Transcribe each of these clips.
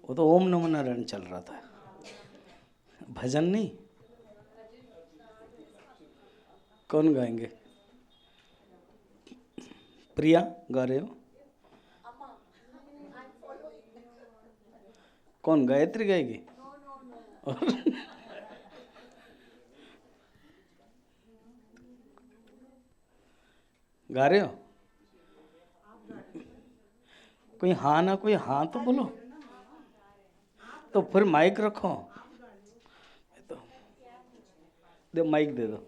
वो तो ओम नमो नारायण चल रहा था, भजन नहीं। कौन गाएंगे? प्रिया गा रहे हो? कौन, गायत्री गाएगी? गा रहे हो? कोई हाँ ना, कोई हाँ तो बोलो। तो फिर माइक रखो, तो दे माइक दे दो।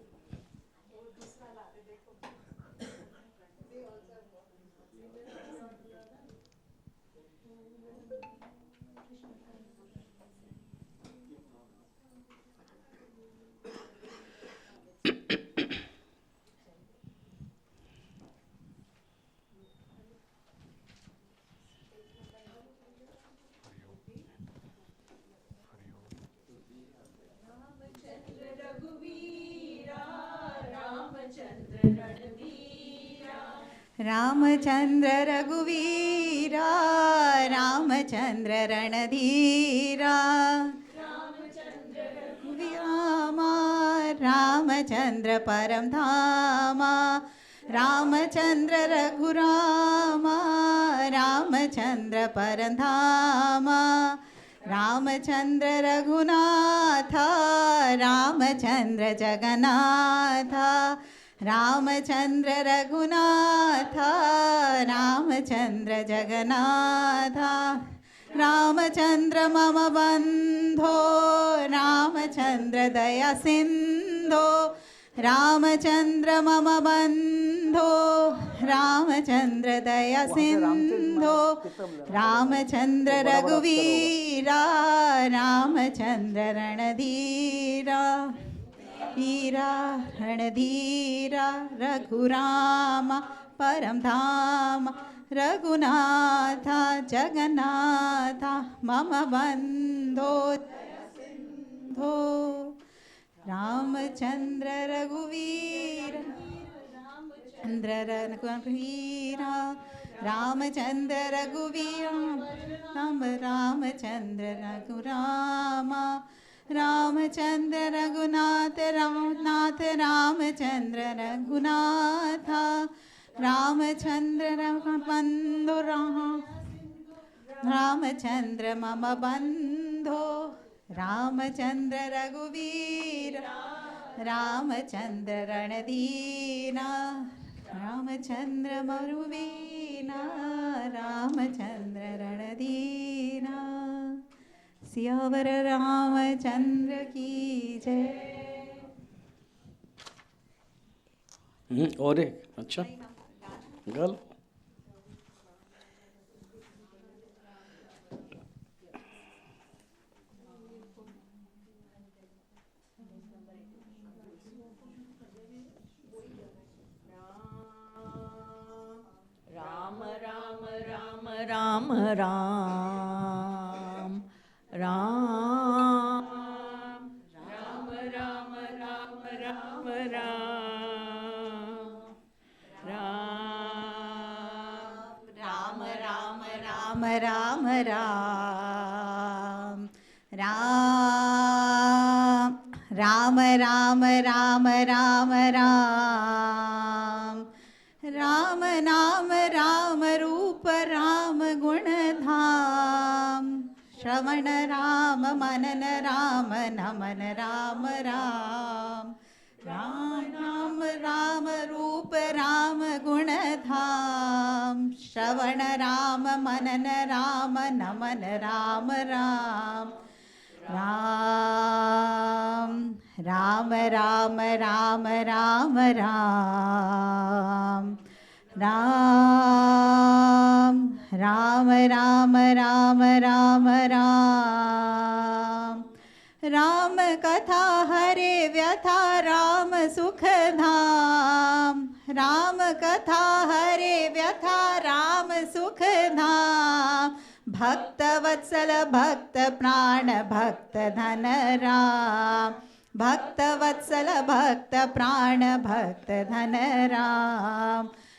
रामचंद्र रघुवीरा, रामचंद्र रणधीरा, रामा रामचंद्र परम धामा, रामचंद्र रघुरामा, रामचंद्र परम धामा, रामचंद्र रघुनाथा, रामचंद्र जगन्नाथा, रामचंद्र रघुनाथा, रामचंद्र जगन्नाथा, रामचंद्र मम बंधो, रामचंद्र दया सिंधो, रामचंद्र मम बंधो, रामचंद्र दया सिंधो, रामचंद्र रघुवीरा, रामचंद्र रणधीरा, वीरा रणधीरा, रघुरामा परम धाम, रघुनाथा जगन्नाथा मम बंधो सिंधो, रामचंद्र रघुवीर, चंद्र रघुवीरा, रामचंद्र रघुवीरा, राम रामचंद्र रघुरामा, रामचंद्र रघुनाथ, रघुनाथ रामचंद्र रघुनाथा, रामचंद्र बंधु, रामचंद्र मम बंधो, रामचंद्र रघुवीर, रामचंद्र रणधीरा, रामचंद्र मरुवीना, रामचंद्र रणधीरा, सियावर रामचंद्र की जय। और एक अच्छा गल राम राम राम राम राम राम राम राम राम राम राम राम राम राम राम राम राम राम राम, राम नाम राम रूप राम गुण धाम, श्रवण राम मनन राम नमन राम राम, राम नाम राम रूप राम गुण धाम, श्रवण राम मनन राम नमन राम राम, राम राम राम राम राम राम, राम राम राम राम राम राम, राम कथा हरे व्यथा राम सुख धाम, राम कथा हरे व्यथा राम सुख धाम, भक्त वत्सल भक्त प्राण भक्त धन राम, भक्त वत्सल भक्त प्राण भक्त धन राम,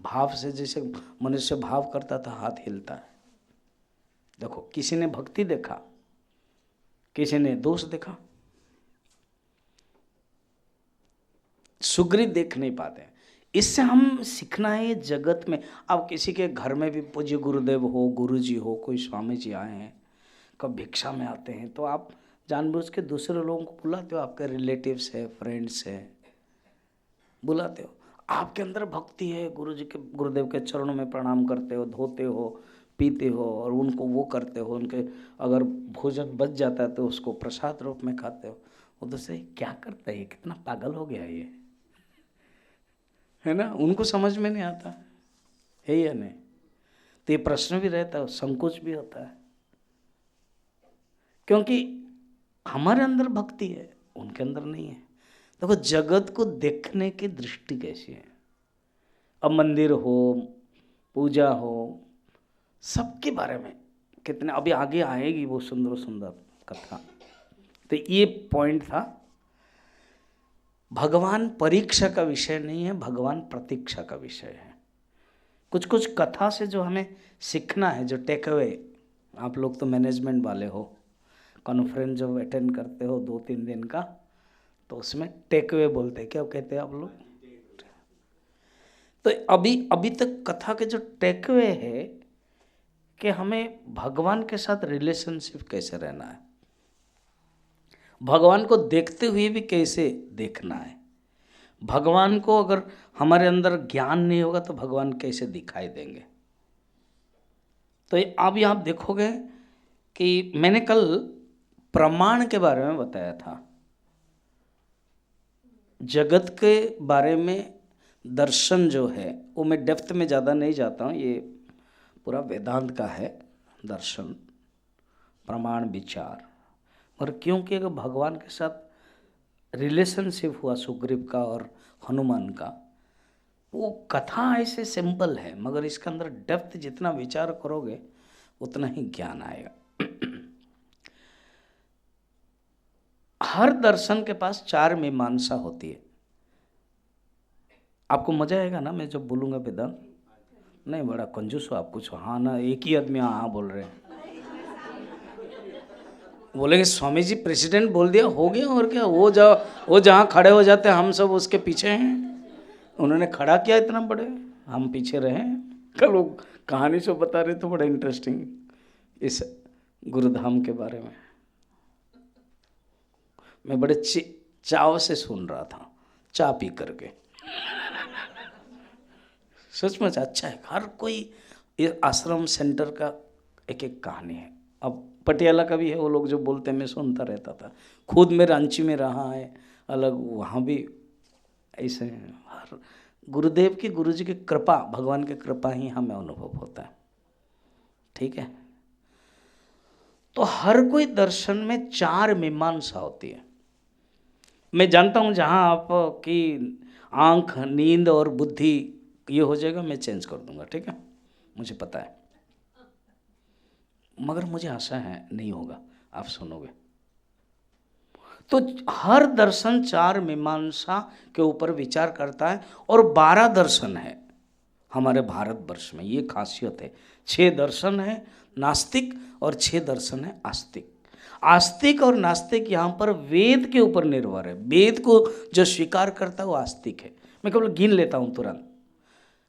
भाव से, जैसे मनुष्य भाव करता था हाथ हिलता है। देखो, किसी ने भक्ति देखा, किसी ने दोष देखा। सुग्रीव देख नहीं पाते। इससे हम सीखना है जगत में। अब किसी के घर में भी पूज्य गुरुदेव हो, गुरुजी हो, कोई स्वामी जी आए हैं, कब भिक्षा में आते हैं, तो आप जानबूझ के दूसरे लोगों को बुलाते हो, आपके रिलेटिव्स है, फ्रेंड्स है, बुलाते हो। आपके अंदर भक्ति है, गुरुजी के, गुरुदेव के चरणों में प्रणाम करते हो, धोते हो, पीते हो और उनको वो करते हो। उनके अगर भोजन बच जाता है तो उसको प्रसाद रूप में खाते हो। वो दूसरे क्या करता है, कितना पागल हो गया ये, है ना। उनको समझ में नहीं आता है या नहीं। तो ये प्रश्न भी रहता है, संकोच भी होता है, क्योंकि हमारे अंदर भक्ति है, उनके अंदर नहीं है। देखो, जगत को देखने की दृष्टि कैसी है। अब मंदिर हो, पूजा हो, सबके बारे में कितने अभी आगे आएगी वो सुंदर सुंदर कथा। तो ये पॉइंट था। भगवान परीक्षा का विषय नहीं है, भगवान प्रतीक्षा का विषय है। कुछ कुछ कथा से जो हमें सीखना है, जो टेक अवे, आप लोग तो मैनेजमेंट वाले हो, कॉन्फ्रेंस जब अटेंड करते हो 2-3 दिन का, तो उसमें टेक अवे बोलते हैं, क्या कहते हैं आप लोग? तो अभी तक कथा के जो टेक अवे है कि हमें भगवान के साथ रिलेशनशिप कैसे रहना है, भगवान को देखते हुए भी कैसे देखना है। भगवान को अगर हमारे अंदर ज्ञान नहीं होगा तो भगवान कैसे दिखाई देंगे। तो अभी आप देखोगे कि मैंने कल प्रमाण के बारे में बताया था। जगत के बारे में दर्शन जो है वो मैं डेप्थ में ज़्यादा नहीं जाता हूँ, ये पूरा वेदांत का है दर्शन, प्रमाण, विचार। और क्योंकि अगर भगवान के साथ रिलेशनशिप हुआ सुग्रीव का और हनुमान का, वो कथा ऐसे सिंपल है, मगर इसके अंदर डेप्थ जितना विचार करोगे उतना ही ज्ञान आएगा। हर दर्शन के पास 4 मीमांसा होती है। आपको मजा आएगा ना मैं जब बोलूँगा वेदांत? नहीं, बड़ा कंजूस हो आप, कुछ हाँ ना, एक ही आदमी हाँ बोल रहे हैं। बोलेंगे स्वामी जी प्रेसिडेंट बोल दिया, हो गया और क्या, वो जहाँ खड़े हो जाते हैं हम सब उसके पीछे हैं। उन्होंने खड़ा किया इतना बड़े, हम पीछे रहे। कल वो कहानी से बता रहे थे, बड़ा इंटरेस्टिंग, इस गुरुधाम के बारे में। मैं बड़े चाव से सुन रहा था, चाय पी करके। सचमुच अच्छा है। हर कोई आश्रम सेंटर का एक एक कहानी है। अब पटियाला का भी है, वो लोग जो बोलते हैं मैं सुनता रहता था। खुद मैं रांची में रहा है अलग, वहाँ भी ऐसे हर गुरुदेव की, गुरुजी की कृपा, भगवान की कृपा ही हमें अनुभव होता है। ठीक है। तो हर कोई दर्शन में 4 मीमांसा होती है। मैं जानता हूँ जहाँ आपकी आँख, नींद और बुद्धि ये हो जाएगा, मैं चेंज कर दूंगा, ठीक है, मुझे पता है। मगर मुझे आशा है नहीं होगा, आप सुनोगे। तो हर दर्शन 4 मीमांसा के ऊपर विचार करता है और 12 दर्शन है हमारे भारतवर्ष में। ये खासियत है। 6 दर्शन है नास्तिक और 6 दर्शन है आस्तिक। आस्तिक और नास्तिक यहाँ पर वेद के ऊपर निर्भर है। वेद को जो स्वीकार करता है वो आस्तिक है। मैं केवल गिन लेता हूँ तुरंत।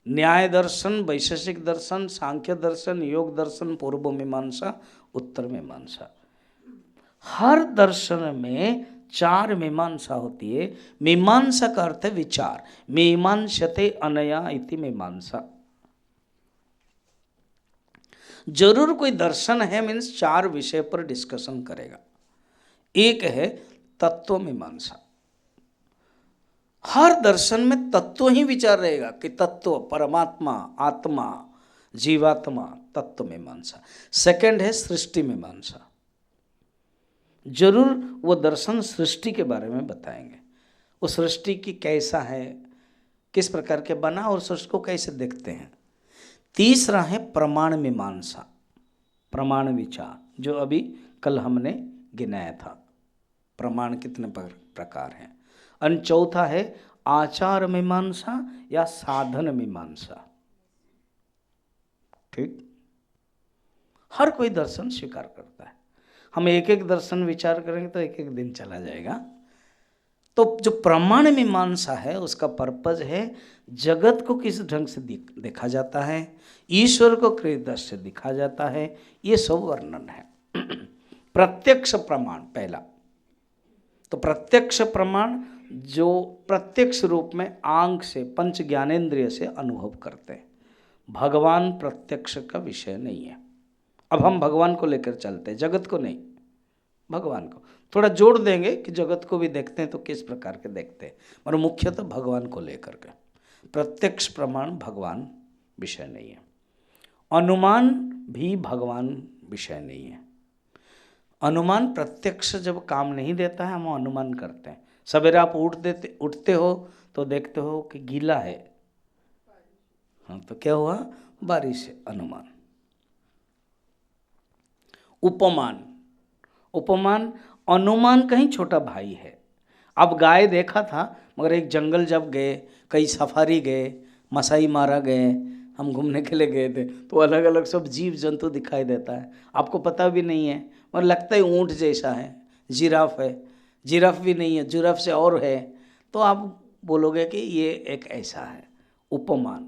न्याय दर्शन, वैशेषिक दर्शन, सांख्य दर्शन, योग दर्शन, पूर्व मीमांसा, उत्तर मीमांसा। हर दर्शन में 4 मीमांसा होती है। मीमांसा का अर्थ है विचार। मीमांसते अनया इति मीमांसा। जरूर कोई दर्शन है मीन्स 4 विषय पर डिस्कशन करेगा। एक है तत्व मीमांसा। हर दर्शन में तत्व ही विचार रहेगा कि तत्व, परमात्मा, आत्मा, जीवात्मा, तत्व मीमांसा। सेकंड है सृष्टि मीमांसा। जरूर वो दर्शन सृष्टि के बारे में बताएंगे। वो सृष्टि की कैसा है, किस प्रकार के बना और सृष्टि को कैसे देखते हैं। तीसरा है प्रमाण मीमांसा, प्रमाण विचार, जो अभी कल हमने गिनाया था। प्रमाण कितने प्रकार हैं। और चौथा है आचार मीमांसा या साधन मीमांसा। ठीक, हर कोई दर्शन स्वीकार करता है। हम एक एक दर्शन विचार करेंगे तो एक एक दिन चला जाएगा। तो जो प्रमाण मीमांसा है उसका पर्पज है जगत को किस ढंग से देखा जाता है, ईश्वर को किस दृष्टि से दिखा जाता है, ये सब वर्णन है। प्रत्यक्ष प्रमाण पहला, तो प्रत्यक्ष प्रमाण जो प्रत्यक्ष रूप में आंख से पंच ज्ञानेंद्रिय से अनुभव करते हैं। भगवान प्रत्यक्ष का विषय नहीं है। अब हम भगवान को लेकर चलते हैं, जगत को नहीं, भगवान को थोड़ा जोड़ देंगे कि जगत को भी देखते हैं तो किस प्रकार के देखते हैं, और मुख्यतः भगवान को लेकर के। प्रत्यक्ष प्रमाण भगवान विषय नहीं है, अनुमान भी भगवान विषय नहीं है। अनुमान प्रत्यक्ष जब काम नहीं देता है हम अनुमान करते हैं। सवेरे आप उठते हो तो देखते हो कि गीला है, हाँ तो क्या हुआ, बारिश है, अनुमान। उपमान, उपमान अनुमान कहीं छोटा भाई है। अब गाय देखा था, मगर एक जंगल जब गए, कई सफारी गए, मसाई मारा गए, हम घूमने के लिए गए थे, तो अलग अलग सब जीव जंतु दिखाई देता है, आपको पता भी नहीं है, मगर लगता है ऊंट जैसा है, जिराफ है, जिराफ भी नहीं है, जिराफ से और है, तो आप बोलोगे कि ये एक ऐसा है। उपमान,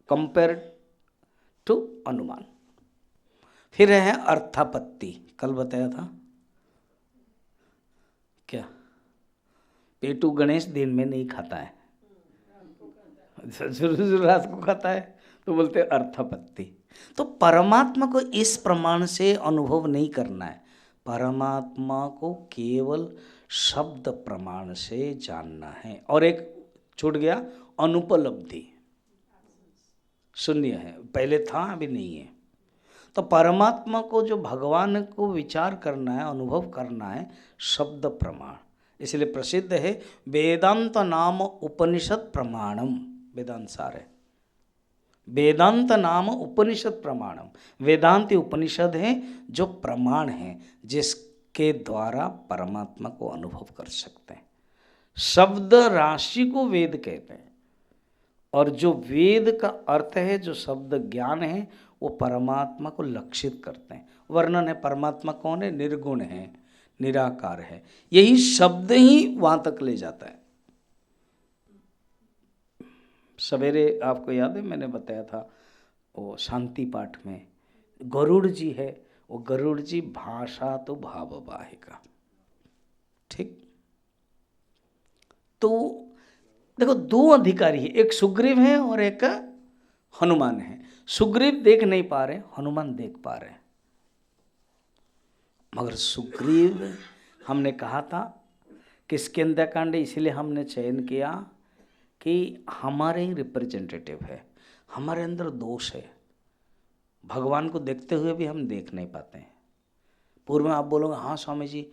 कंपेयर टू अनुमान। फिर है अर्थापत्ति, कल बताया था क्या, पेटू गणेश दिन में नहीं खाता है, जरूर रात को खाता है, तो बोलते हैं अर्थापत्ति। तो परमात्मा को इस प्रमाण से अनुभव नहीं करना है, परमात्मा को केवल शब्द प्रमाण से जानना है। और एक छूट गया, अनुपलब्धि, शून्य है, पहले था अभी नहीं है। तो परमात्मा को जो भगवान को विचार करना है, अनुभव करना है, शब्द प्रमाण। इसलिए प्रसिद्ध है वेदांत नाम उपनिषद प्रमाणम, वेदांत सार है, वेदांत नाम उपनिषद प्रमाणम। वेदांत उपनिषद है जो प्रमाण है जिसके द्वारा परमात्मा को अनुभव कर सकते हैं। शब्द राशि को वेद कहते हैं, और जो वेद का अर्थ है, जो शब्द ज्ञान है, वो परमात्मा को लक्षित करते हैं। वर्णन है परमात्मा कौन है, निर्गुण है, निराकार है, यही शब्द ही वहां तक ले जाता है। सवेरे आपको याद है मैंने बताया था वो शांति पाठ में, गरुड़ जी है, वो गरुड़ जी भाषा तो भाववाहिका, ठीक। तो देखो दो अधिकारी है, एक सुग्रीव है और एक हनुमान है। सुग्रीव देख नहीं पा रहे, हनुमान देख पा रहे हैं। मगर सुग्रीव, हमने कहा था किसके अंदर कांड, इसीलिए हमने चयन किया कि हमारे ही रिप्रेजेंटेटिव है, हमारे अंदर दोष है, भगवान को देखते हुए भी हम देख नहीं पाते हैं। पूर्व में आप बोलोगे हाँ स्वामी जी,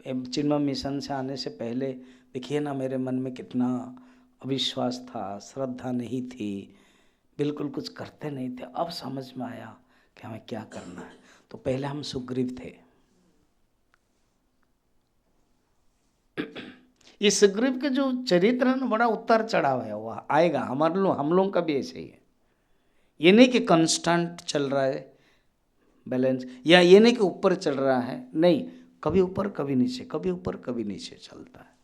चिन्मय मिशन से आने से पहले देखिए ना मेरे मन में कितना अविश्वास था, श्रद्धा नहीं थी, बिल्कुल कुछ करते नहीं थे, अब समझ में आया कि हमें क्या करना है। तो पहले हम सुग्रीव थे। ये सुग्रीव के जो चरित्र है ना, बड़ा उतार चढ़ाव है, वह आएगा। हम लोगों का भी ऐसे ही है। ये नहीं कि कांस्टेंट चल रहा है बैलेंस, या ये नहीं कि ऊपर चल रहा है, नहीं, कभी ऊपर कभी नीचे, कभी ऊपर कभी नीचे चलता है।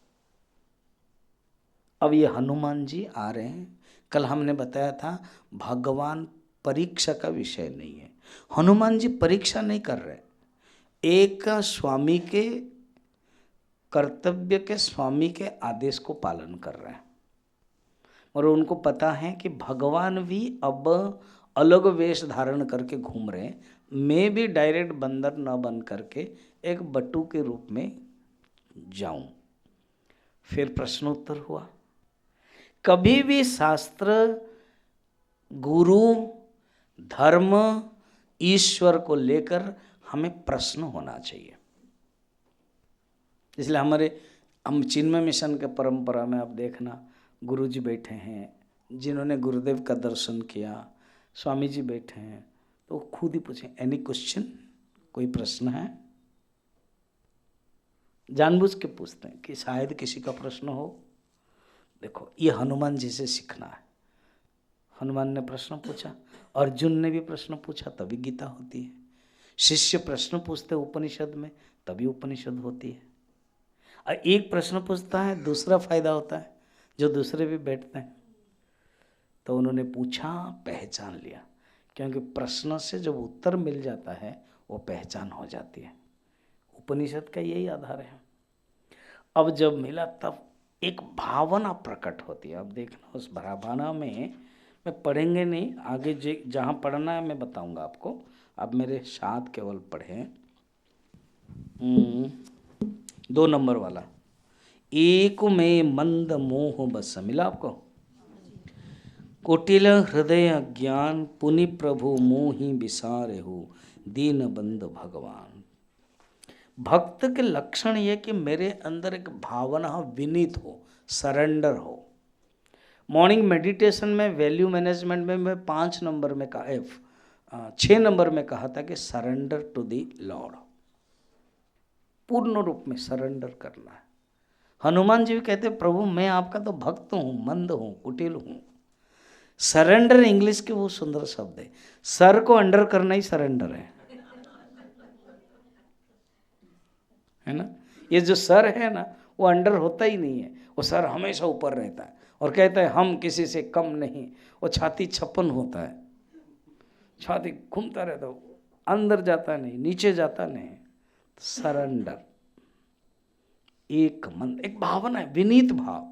अब ये हनुमान जी आ रहे हैं। कल हमने बताया था भगवान परीक्षा का विषय नहीं है, हनुमान जी परीक्षा नहीं कर रहे, एक स्वामी के कर्तव्य के, स्वामी के आदेश को पालन कर रहे हैं। और उनको पता है कि भगवान भी अब अलग वेश धारण करके घूम रहे हैं, मैं भी डायरेक्ट बंदर न बन करके एक बट्टू के रूप में जाऊं। फिर प्रश्नोत्तर हुआ। कभी भी शास्त्र, गुरु, धर्म, ईश्वर को लेकर हमें प्रश्न होना चाहिए। इसलिए हम चिन्मय मिशन के परंपरा में आप देखना, गुरु जी बैठे हैं, जिन्होंने गुरुदेव का दर्शन किया, स्वामी जी बैठे हैं, तो खुद ही पूछें एनी क्वेश्चन, कोई प्रश्न है? जानबूझ के पूछते हैं कि शायद किसी का प्रश्न हो। देखो ये हनुमान जी से सीखना है। हनुमान ने प्रश्न पूछा, अर्जुन ने भी प्रश्न पूछा, तभी गीता होती है। शिष्य प्रश्न पूछते उपनिषद में, तभी उपनिषद होती है। और एक प्रश्न पूछता है, दूसरा फायदा होता है, जो दूसरे भी बैठते हैं। तो उन्होंने पूछा, पहचान लिया, क्योंकि प्रश्न से जब उत्तर मिल जाता है वो पहचान हो जाती है। उपनिषद का यही आधार है। अब जब मिला तब एक भावना प्रकट होती है। अब देखना उस भावना में, मैं पढ़ेंगे नहीं, आगे जहाँ पढ़ना है मैं बताऊंगा आपको। अब मेरे साथ केवल पढ़ें 2 नंबर वाला, एक में मंद मोह बस, मिला आपको? कुटिल हृदय ज्ञान पुनि प्रभु मोहि विसारे हो, दीन बंधु भगवान। भक्त के लक्षण ये कि मेरे अंदर एक भावना विनीत हो, सरेंडर हो। मॉर्निंग मेडिटेशन में, वैल्यू मैनेजमेंट में मैं 5 नंबर में कहा, 6 नंबर में कहा था कि सरेंडर टू दी लॉर्ड, पूर्ण रूप में सरेंडर करना है। हनुमान जी भी कहते प्रभु मैं आपका तो भक्त हूँ, मंद हूँ, कुटिल हूँ। सरेंडर इंग्लिश के वो सुंदर शब्द है। सर को अंडर करना ही सरेंडर है ना। ये जो सर है ना, वो अंडर होता ही नहीं है, वो सर हमेशा ऊपर रहता है और कहता है हम किसी से कम नहीं। वो छाती 56 होता है, छाती घूमता रहता है, अंदर जाता नहीं, नीचे जाता नहीं। सरेंडर, एक मन, एक भावना है, विनीत भाव।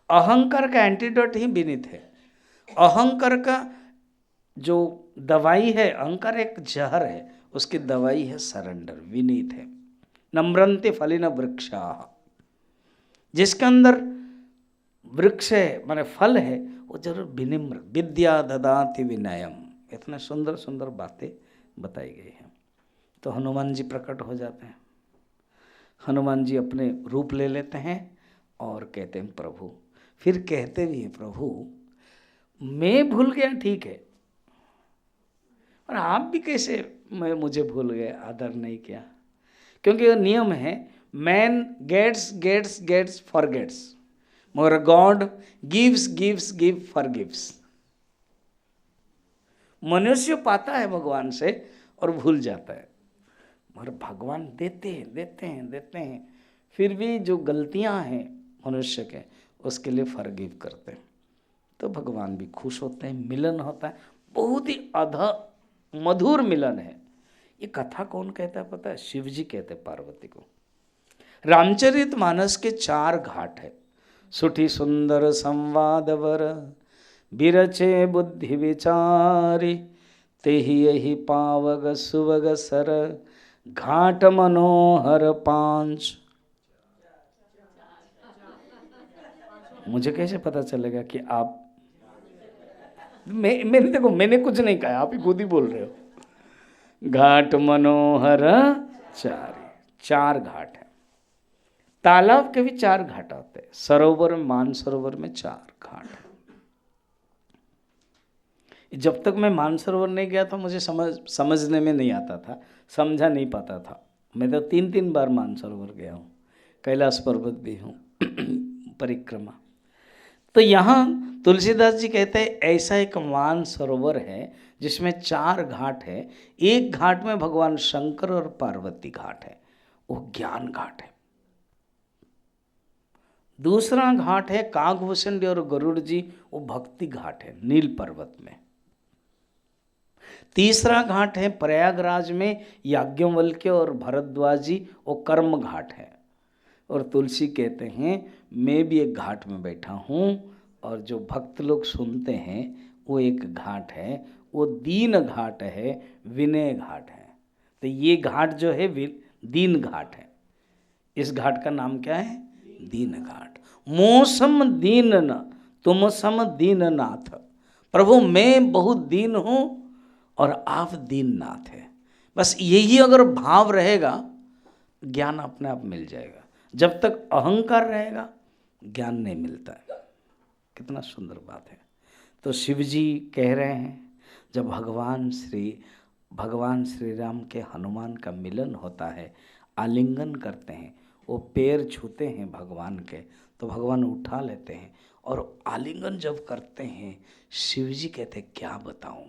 अहंकार का एंटीडोट ही विनीत है। अहंकार का जो दवाई है, अहंकार एक जहर है, उसकी दवाई है सरेंडर, विनीत है। नम्रन्ति फलिन वृक्षा, जिसके अंदर वृक्ष है माने फल है, वो जरूर विनिम्र। विद्या ददाति विनयम, इतने सुंदर सुंदर बातें बताई गई हैं। तो हनुमान जी प्रकट हो जाते हैं। हनुमान जी अपने रूप ले लेते हैं और कहते हैं प्रभु, फिर कहते भी हैं प्रभु मैं भूल गया, ठीक है, और आप भी कैसे मुझे भूल गए, आदर नहीं किया। क्योंकि ये नियम है, मैन गेट्स फॉरगेट्स, मगर गॉड गिव फॉरगिव्स। मनुष्य पाता है भगवान से और भूल जाता है, मगर भगवान देते हैं, फिर भी जो गलतियां हैं मनुष्य के, उसके लिए फॉरगिव करते हैं। तो भगवान भी खुश होते हैं, मिलन होता है, बहुत ही मधुर मिलन है। ये कथा कौन कहता है पता है? शिव जी कहते हैं पार्वती को। रामचरित मानस के 4 घाट है। सुठी सुंदर संवाद वर, बिरचे बुद्धि विचारी, तेहि यही पावग सुवग सर, घाट मनोहर 5। मुझे कैसे पता चलेगा कि आप, मैंने कुछ नहीं कहा, आप ही खुद ही बोल रहे हो। घाट मनोहर 4 घाट है। तालाब के भी 4 घाट आते हैं। सरोवर में, मानसरोवर में 4 घाट है। जब तक मैं मानसरोवर नहीं गया था मुझे समझने में नहीं आता था, समझा नहीं पाता था। मैं तो 3 बार मानसरोवर गया हूँ, कैलाश पर्वत भी हूँ परिक्रमा। तो यहाँ तुलसीदास जी कहते हैं ऐसा एक मानसरोवर है जिसमें 4 घाट है। एक घाट में भगवान शंकर और पार्वती घाट है, वो ज्ञान घाट है। दूसरा घाट है काकभूषण और गरुड़ जी, वो भक्ति घाट है नील पर्वत में। तीसरा घाट है प्रयागराज में याज्ञवल्क्य और भरद्वाज जी, वो कर्म घाट है। और तुलसी कहते हैं मैं भी एक घाट में बैठा हूँ, और जो भक्त लोग सुनते हैं वो एक घाट है, वो दीन घाट है, विनय घाट है। तो ये घाट जो है दीन घाट है। इस घाट का नाम क्या है? दीन घाट। मोसम दीन न तुम सम दीन नाथ, प्रभु मैं बहुत दीन हूँ और आप दीन नाथ है। बस यही अगर भाव रहेगा, ज्ञान अपने आप मिल जाएगा। जब तक अहंकार रहेगा ज्ञान नहीं मिलता है। कितना सुंदर बात है। तो शिव जी कह रहे हैं जब भगवान श्री राम के हनुमान का मिलन होता है, आलिंगन करते हैं, वो पैर छूते हैं भगवान के, तो भगवान उठा लेते हैं और आलिंगन जब करते हैं शिव जी कहते क्या बताऊं,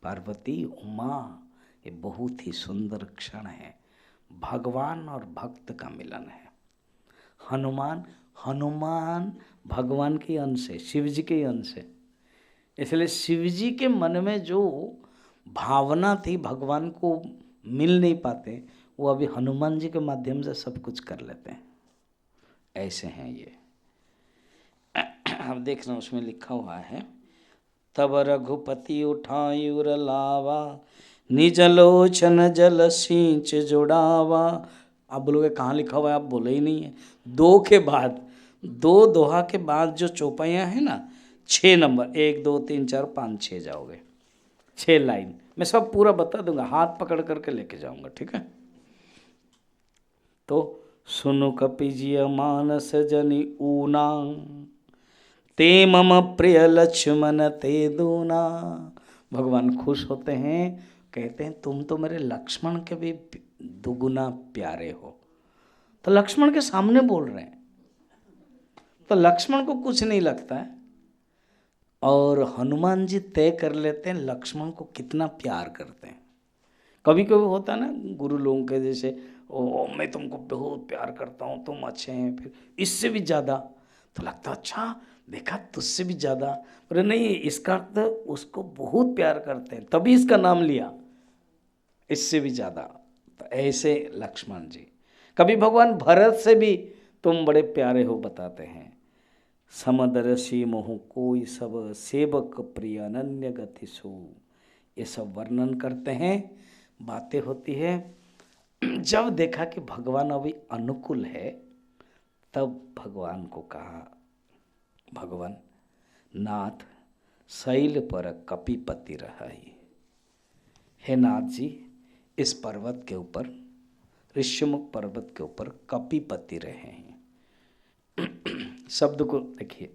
पार्वती उमा ये बहुत ही सुंदर क्षण है, भगवान और भक्त का मिलन है। हनुमान भगवान के अंश है, शिव जी के अंश है, इसलिए शिव जी के मन में जो भावना थी भगवान को मिल नहीं पाते, वो अभी हनुमान जी के माध्यम से सब कुछ कर लेते हैं। ऐसे हैं ये। आप देख रहे हैं उसमें लिखा हुआ है, तब रघुपति उठायुर लावा, निज लोचन जल सींच जुड़ावा। आप बोलोगे कहाँ लिखा हुआ है, आप बोले ही नहीं है। दो के बाद, दो दोहा के बाद जो चौपाइयाँ हैं ना, 6 नंबर, 1 2 3 4 5 6 जाओगे, 6 लाइन मैं सब पूरा बता दूंगा, हाथ पकड़ करके लेके जाऊंगा, ठीक है। तो सुनु कपिजिय मानस जनि ऊना, ते मम प्रिय लक्ष्मण ते दूना। भगवान खुश होते हैं, कहते हैं तुम तो मेरे लक्ष्मण के भी दुगुना प्यारे हो। तो लक्ष्मण के सामने बोल रहे हैं, तो लक्ष्मण को कुछ नहीं लगता है, और हनुमान जी तय कर लेते हैं लक्ष्मण को कितना प्यार करते हैं। कभी कभी होता है ना गुरु लोगों के जैसे, ओ मैं तुमको बहुत प्यार करता हूँ, तुम अच्छे हैं, फिर इससे भी ज़्यादा, तो लगता अच्छा देखा तुझसे भी ज़्यादा, पर नहीं, इसका अर्थ उसको बहुत प्यार करते हैं तभी इसका नाम लिया, इससे भी ज़्यादा। तो ऐसे लक्ष्मण जी। कभी भगवान भरत से भी तुम बड़े प्यारे हो बताते हैं, समदर्शी मोहु कोई सब सेवक प्रिय अनन्य गति सो, ये सब वर्णन करते हैं, बातें होती है। जब देखा कि भगवान अभी अनुकूल है, तब भगवान को कहा, भगवान नाथ शैल पर कपिपति रहाई। हे नाथ जी, इस पर्वत के ऊपर, ऋष्यमुख पर्वत के ऊपर कपिपति रहे हैं। शब्द को देखिए,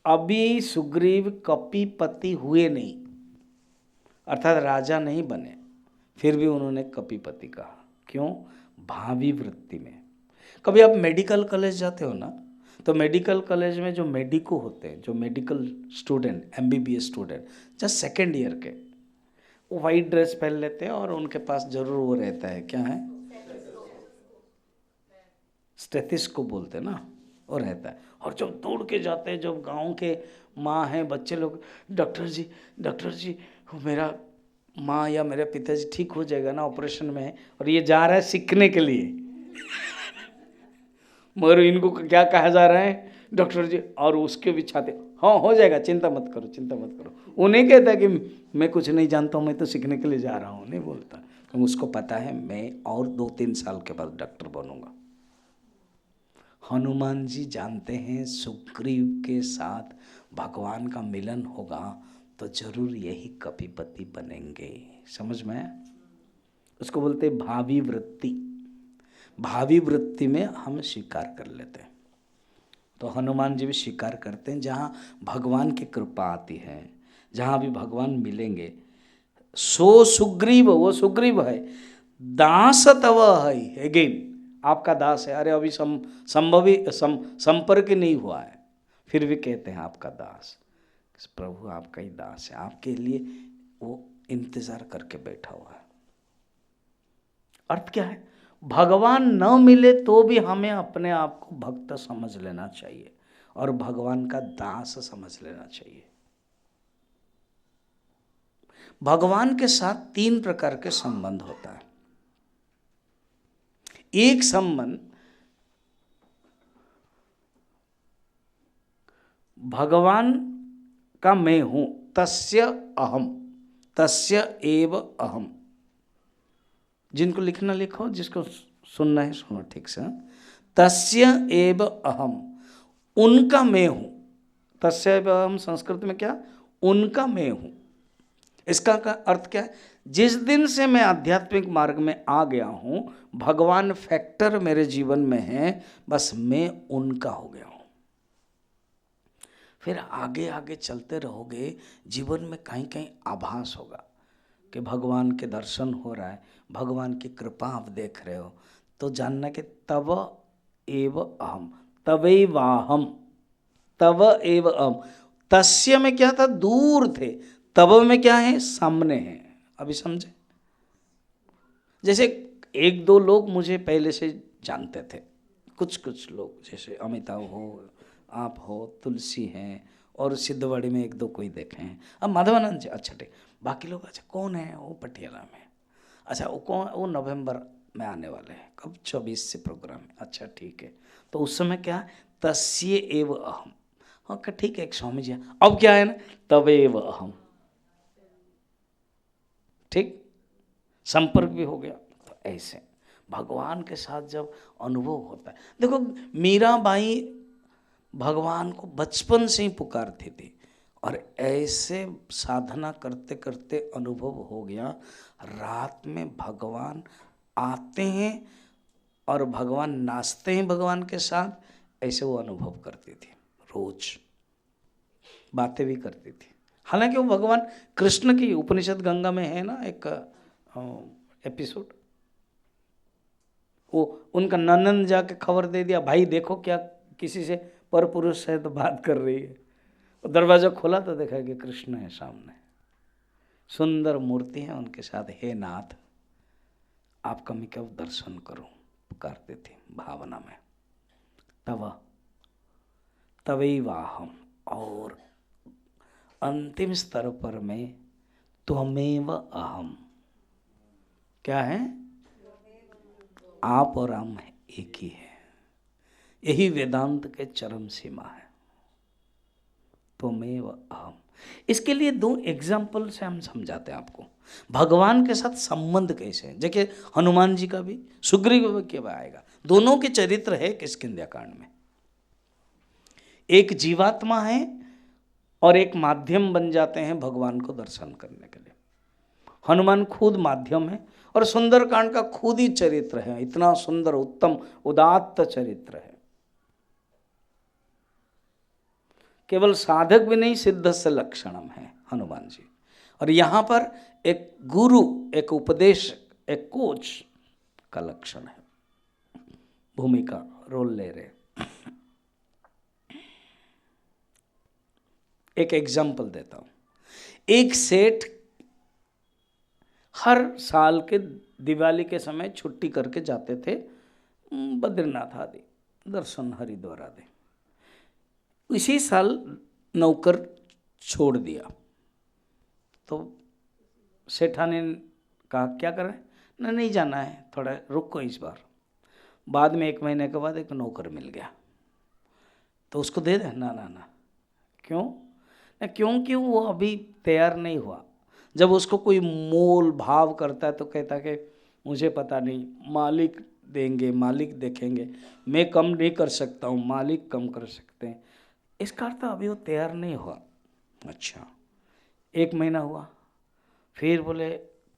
अभी सुग्रीव कपिपति हुए नहीं, अर्थात राजा नहीं बने, फिर भी उन्होंने कपिपति कहा। क्यों? भावी वृत्ति में। कभी आप मेडिकल कॉलेज जाते हो ना, तो मेडिकल कॉलेज में जो मेडिको होते हैं, जो medical student, MBBS student, just second year के, वो वाइट ड्रेस पहन लेते हैं और उनके पास जरूर वो रहता है, क्या है, स्टेथिस्कोप बोलते हैं ना, वो रहता है। और जब दौड़ के जाते हैं, जब गांव के माँ हैं, बच्चे लोग, डॉक्टर जी मेरा माँ या मेरे पिताजी ठीक हो जाएगा ना, ऑपरेशन में है, और ये जा रहा है सीखने के लिए मगर इनको क्या कहा जा रहा है, डॉक्टर जी, और उसके भी छाते, हाँ हो जाएगा, चिंता मत करो। वो नहीं कहता कि मैं कुछ नहीं जानता हूँ, मैं तो सीखने के लिए जा रहा हूँ, नहीं बोलता, क्योंकि उसको पता है मैं और 2-3 साल के बाद डॉक्टर बनूंगा। हनुमान जी जानते हैं सुग्रीव के साथ भगवान का मिलन होगा, तो जरूर यही कपिपति बनेंगे। समझ में? उसको बोलते भावी वृत्ति। भावी वृत्ति में हम स्वीकार कर लेते हैं। तो हनुमान जी भी स्वीकार करते हैं, जहाँ भगवान की कृपा आती है, जहाँ भी भगवान मिलेंगे, सो सुग्रीव, वो सुग्रीव है, दास तव है, अगेन आपका दास है। अरे अभी संपर्क नहीं हुआ है, फिर भी कहते हैं आपका दास, प्रभु आपका ही दास है, आपके लिए वो इंतजार करके बैठा हुआ है। अर्थ क्या है? भगवान न मिले तो भी हमें अपने आप को भक्त समझ लेना चाहिए और भगवान का दास समझ लेना चाहिए। भगवान के साथ 3 प्रकार के संबंध होता है। एक संबंध भगवान का मैं हूं, तस्य अहम, तस्य एव अहम। जिनको लिखना लिखो, जिसको सुनना है सुनो ठीक से। तस्य एव अहम, उनका मैं हूं। तस्य एव अहम संस्कृत में क्या? उनका मैं हूं। इसका अर्थ क्या है? जिस दिन से मैं आध्यात्मिक मार्ग में आ गया हूं, भगवान फैक्टर मेरे जीवन में है, बस मैं उनका हो गया हूं। फिर आगे आगे चलते रहोगे, जीवन में कहीं कहीं आभास होगा कि भगवान के दर्शन हो रहा है, भगवान की कृपा आप देख रहे हो, तो जानना कि तव एव अहम, तवैवाहम, तव एव अहम। तस्य में क्या था, दूर थे, तब में क्या है, सामने है। अभी समझे? जैसे एक दो लोग मुझे पहले से जानते थे, कुछ कुछ लोग, जैसे अमिताभ हो, आप हो, तुलसी हैं, और सिद्धवाड़ी में एक दो कोई देखे हैं। अब माधवानंद जी, अच्छा ठीक। बाकी लोग, अच्छा कौन है वो, पटियाला में, अच्छा वो कौन, वो नवंबर में आने वाले हैं, कब, 24 से प्रोग्राम है, अच्छा ठीक है। तो उस समय क्या, तस्य एव अहम। हाँ ठीक है, एक स्वामी जी, अब क्या है ना, तवेव अहम। ठीक, संपर्क भी हो गया। तो ऐसे भगवान के साथ जब अनुभव होता है, देखो मीराबाई भगवान को बचपन से ही पुकारती थी, और ऐसे साधना करते करते अनुभव हो गया, रात में भगवान आते हैं और भगवान नाचते हैं भगवान के साथ, ऐसे वो अनुभव करती थी, रोज बातें भी करती थी। हालांकि वो भगवान कृष्ण की, उपनिषद गंगा में है ना एक एपिसोड, वो उनका नंदन जाके खबर दे दिया, भाई देखो क्या किसी से पर पुरुष है तो बात कर रही है। दरवाजा खोला तो देखा कि कृष्ण है सामने, सुंदर मूर्ति है उनके साथ, हे नाथ आपका मैं कब दर्शन करूं, पुकारते थे भावना में। तब तवैवाहम, और अंतिम स्तर पर मैं त्वमेव अहम। क्या है, आप और हम एक ही है। यही वेदांत के चरम सीमा है, त्वमेव अहम। इसके लिए दो एग्जाम्पल से हम समझाते हैं आपको भगवान के साथ संबंध कैसे है। देखिए हनुमान जी का भी, सुग्रीव के भी आएगा, दोनों के चरित्र है किष्किंध्या कांड में। एक जीवात्मा है और एक माध्यम बन जाते हैं भगवान को दर्शन करने के लिए। हनुमान खुद माध्यम है, और सुंदरकांड का खुद ही चरित्र है, इतना सुंदर उत्तम उदात्त चरित्र है। केवल साधक भी नहीं, सिद्ध से लक्षणम है हनुमान जी। और यहाँ पर एक गुरु, एक उपदेश, एक कोच का लक्षण है, भूमिका रोल ले रहे। एक एग्जाम्पल देता हूं। एक सेठ हर साल के दिवाली के समय छुट्टी करके जाते थे बद्रीनाथ आदि दर्शन, हरिद्वार आदि। इसी साल नौकर छोड़ दिया, तो सेठा ने कहा क्या करें, ना नहीं जाना है, थोड़ा रुको इस बार। बाद में 1 महीने के बाद एक नौकर मिल गया, तो उसको दे दे, ना ना ना। क्यों ना, क्योंकि वो अभी तैयार नहीं हुआ। जब उसको कोई मोल भाव करता है तो कहता है कि मुझे पता नहीं, मालिक देंगे, मालिक देखेंगे, मैं कम नहीं कर सकता हूँ, मालिक कम कर सकते हैं। इसका अर्थ अभी वो तैयार नहीं हुआ। अच्छा 1 महीना हुआ, फिर बोले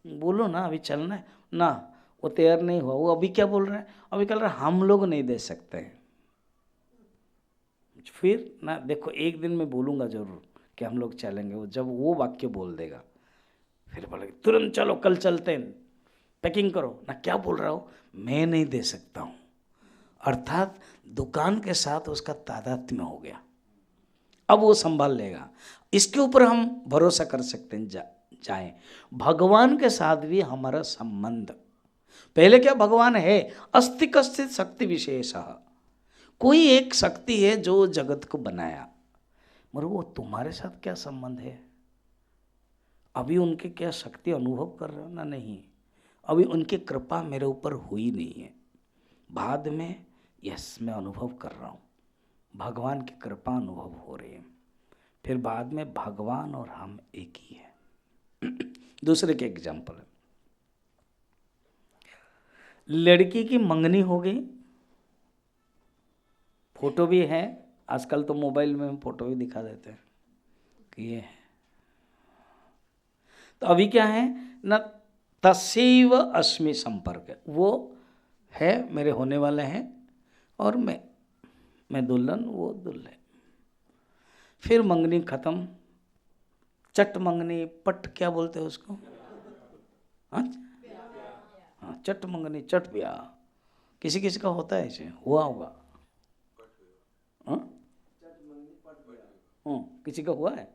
बोलो ना अभी चलना है ना, वो तैयार नहीं हुआ। वो अभी क्या बोल रहा है, अभी कह रहा है हम लोग नहीं दे सकते हैं। फिर ना देखो, एक दिन मैं बोलूँगा जरूर कि हम लोग चलेंगे, वो जब वो वाक्य बोल देगा फिर बोले तुरंत चलो कल चलते हैं, पैकिंग करो ना। क्या बोल रहा हो, मैं नहीं दे सकता हूँ। अर्थात दुकान के साथ उसका तादात्म्य हो गया, अब वो संभाल लेगा। इसके ऊपर हम भरोसा कर सकते हैं। जाएं भगवान के साथ भी हमारा संबंध, पहले क्या भगवान है, अस्ति कश्चित् शक्ति विशेष, कोई एक शक्ति है जो जगत को बनाया, मगर वो तुम्हारे साथ क्या संबंध है। अभी उनके क्या शक्ति अनुभव कर रहे हो ना, नहीं, अभी उनकी कृपा मेरे ऊपर हुई नहीं है। बाद में यस मैं अनुभव कर रहा हूँ, भगवान की कृपा अनुभव हो रही है। फिर बाद में भगवान और हम एक ही है। दूसरे के एग्जाम्पल है, लड़की की मंगनी हो गई, फोटो भी है, आजकल तो मोबाइल में हम फोटो भी दिखा देते हैं कि ये है। तो अभी क्या है न, तस्यैव अस्मि संपर्क, वो है मेरे होने वाले हैं, और मैं दुल्हन, वो दुल्हन। फिर मंगनी खत्म, चट मंगनी, पट क्या बोलते हैं उसको, हाँ चट मंगनी, चट ब्याह, किसी किसी का होता है ऐसे, हुआ होगा। हाँ? किसी का हुआ है?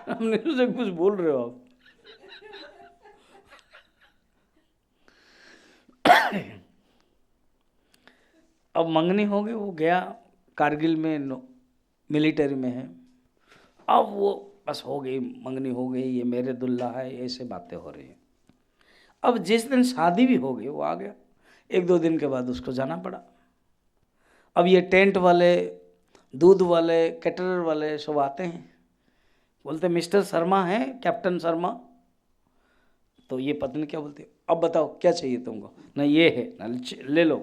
हमने से कुछ बोल रहे हो आप। अब मंगनी हो गई, वो गया कारगिल में, मिलिट्री में है। अब वो बस हो गई, मंगनी हो गई, ये मेरे दुल्हा है, ऐसे बातें हो रही हैं। अब जिस दिन शादी भी हो गई वो आ गया, 1-2 दिन के बाद उसको जाना पड़ा। अब ये टेंट वाले, दूध वाले, कैटरर वाले सब आते हैं, बोलते मिस्टर शर्मा हैं, कैप्टन शर्मा। तो ये पत्नी क्या बोलती है, अब बताओ क्या चाहिए तुमको? ना ये है ना ले लो,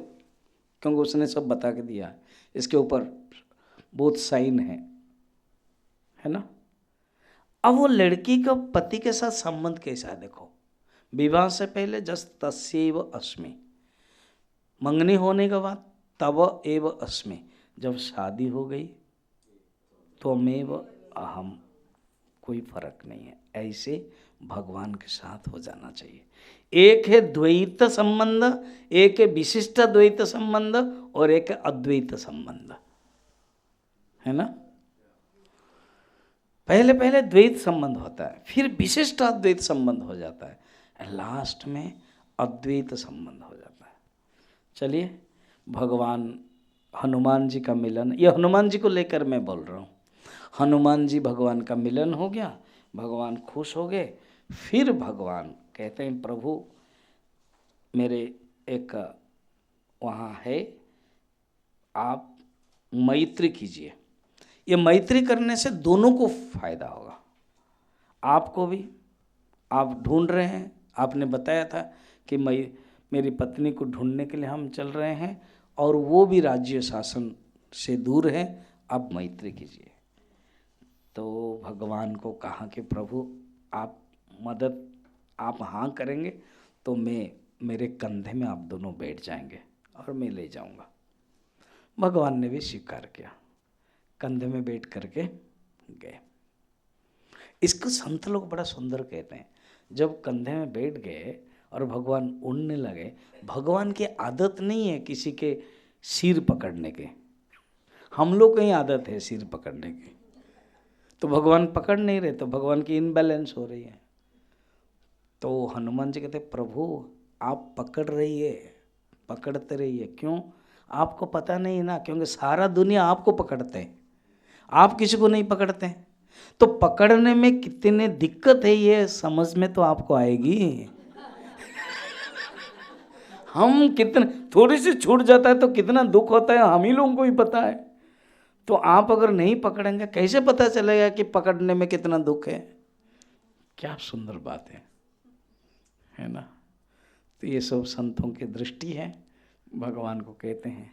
क्योंकि उसने सब बता के दिया है, इसके ऊपर बहुत साइन है ना। अब वो लड़की का पति के साथ संबंध कैसा है देखो। विवाह से पहले जस तस्यैव अस्मि, मंगनी होने के बाद तव एव अस्मि, जब शादी हो गई त्वमेव अहम, कोई फर्क नहीं है। ऐसे भगवान के साथ हो जाना चाहिए। एक है द्वैत संबंध, एक है विशिष्ट द्वैत संबंध, और एक है अद्वैत संबंध, है ना। पहले पहले द्वैत संबंध होता है, फिर विशिष्ट अद्वैत संबंध हो जाता है, लास्ट में अद्वैत संबंध हो जाता है। चलिए, भगवान हनुमान जी का मिलन, ये हनुमान जी को लेकर मैं बोल रहा हूँ। हनुमान जी भगवान का मिलन हो गया, भगवान खुश हो गए। फिर भगवान कहते हैं प्रभु मेरे एक वहाँ है, आप मैत्री कीजिए। ये मैत्री करने से दोनों को फायदा होगा, आपको भी। आप ढूंढ रहे हैं, आपने बताया था कि मेरी पत्नी को ढूंढने के लिए हम चल रहे हैं, और वो भी राज्य शासन से दूर है, आप मैत्री कीजिए। तो भगवान को कहा कि प्रभु आप मदद, आप हाँ करेंगे तो मेरे कंधे में आप दोनों बैठ जाएंगे और मैं ले जाऊंगा। भगवान ने भी स्वीकार किया, कंधे में बैठ करके गए। इसको संत लोग बड़ा सुंदर कहते हैं, जब कंधे में बैठ गए और भगवान उड़ने लगे। भगवान की आदत नहीं है किसी के सिर पकड़ने के, हम लोग की आदत है सिर पकड़ने की। तो भगवान पकड़ नहीं रहे, तो भगवान की इनबैलेंस हो रही है। तो हनुमान जी कहते प्रभु आप पकड़ रहिए, पकड़ते रहिए। क्यों? आपको पता नहीं ना, क्योंकि सारा दुनिया आपको पकड़ते हैं, आप किसी को नहीं पकड़ते हैं। तो पकड़ने में कितने दिक्कत है ये समझ में तो आपको आएगी। हम कितने, थोड़ी सी छूट जाता है तो कितना दुख होता है, हम ही लोगों को ही पता है। तो आप अगर नहीं पकड़ेंगे कैसे पता चलेगा कि पकड़ने में कितना दुख है। क्या सुंदर बात है ना। तो ये सब संतों की दृष्टि है, भगवान को कहते हैं।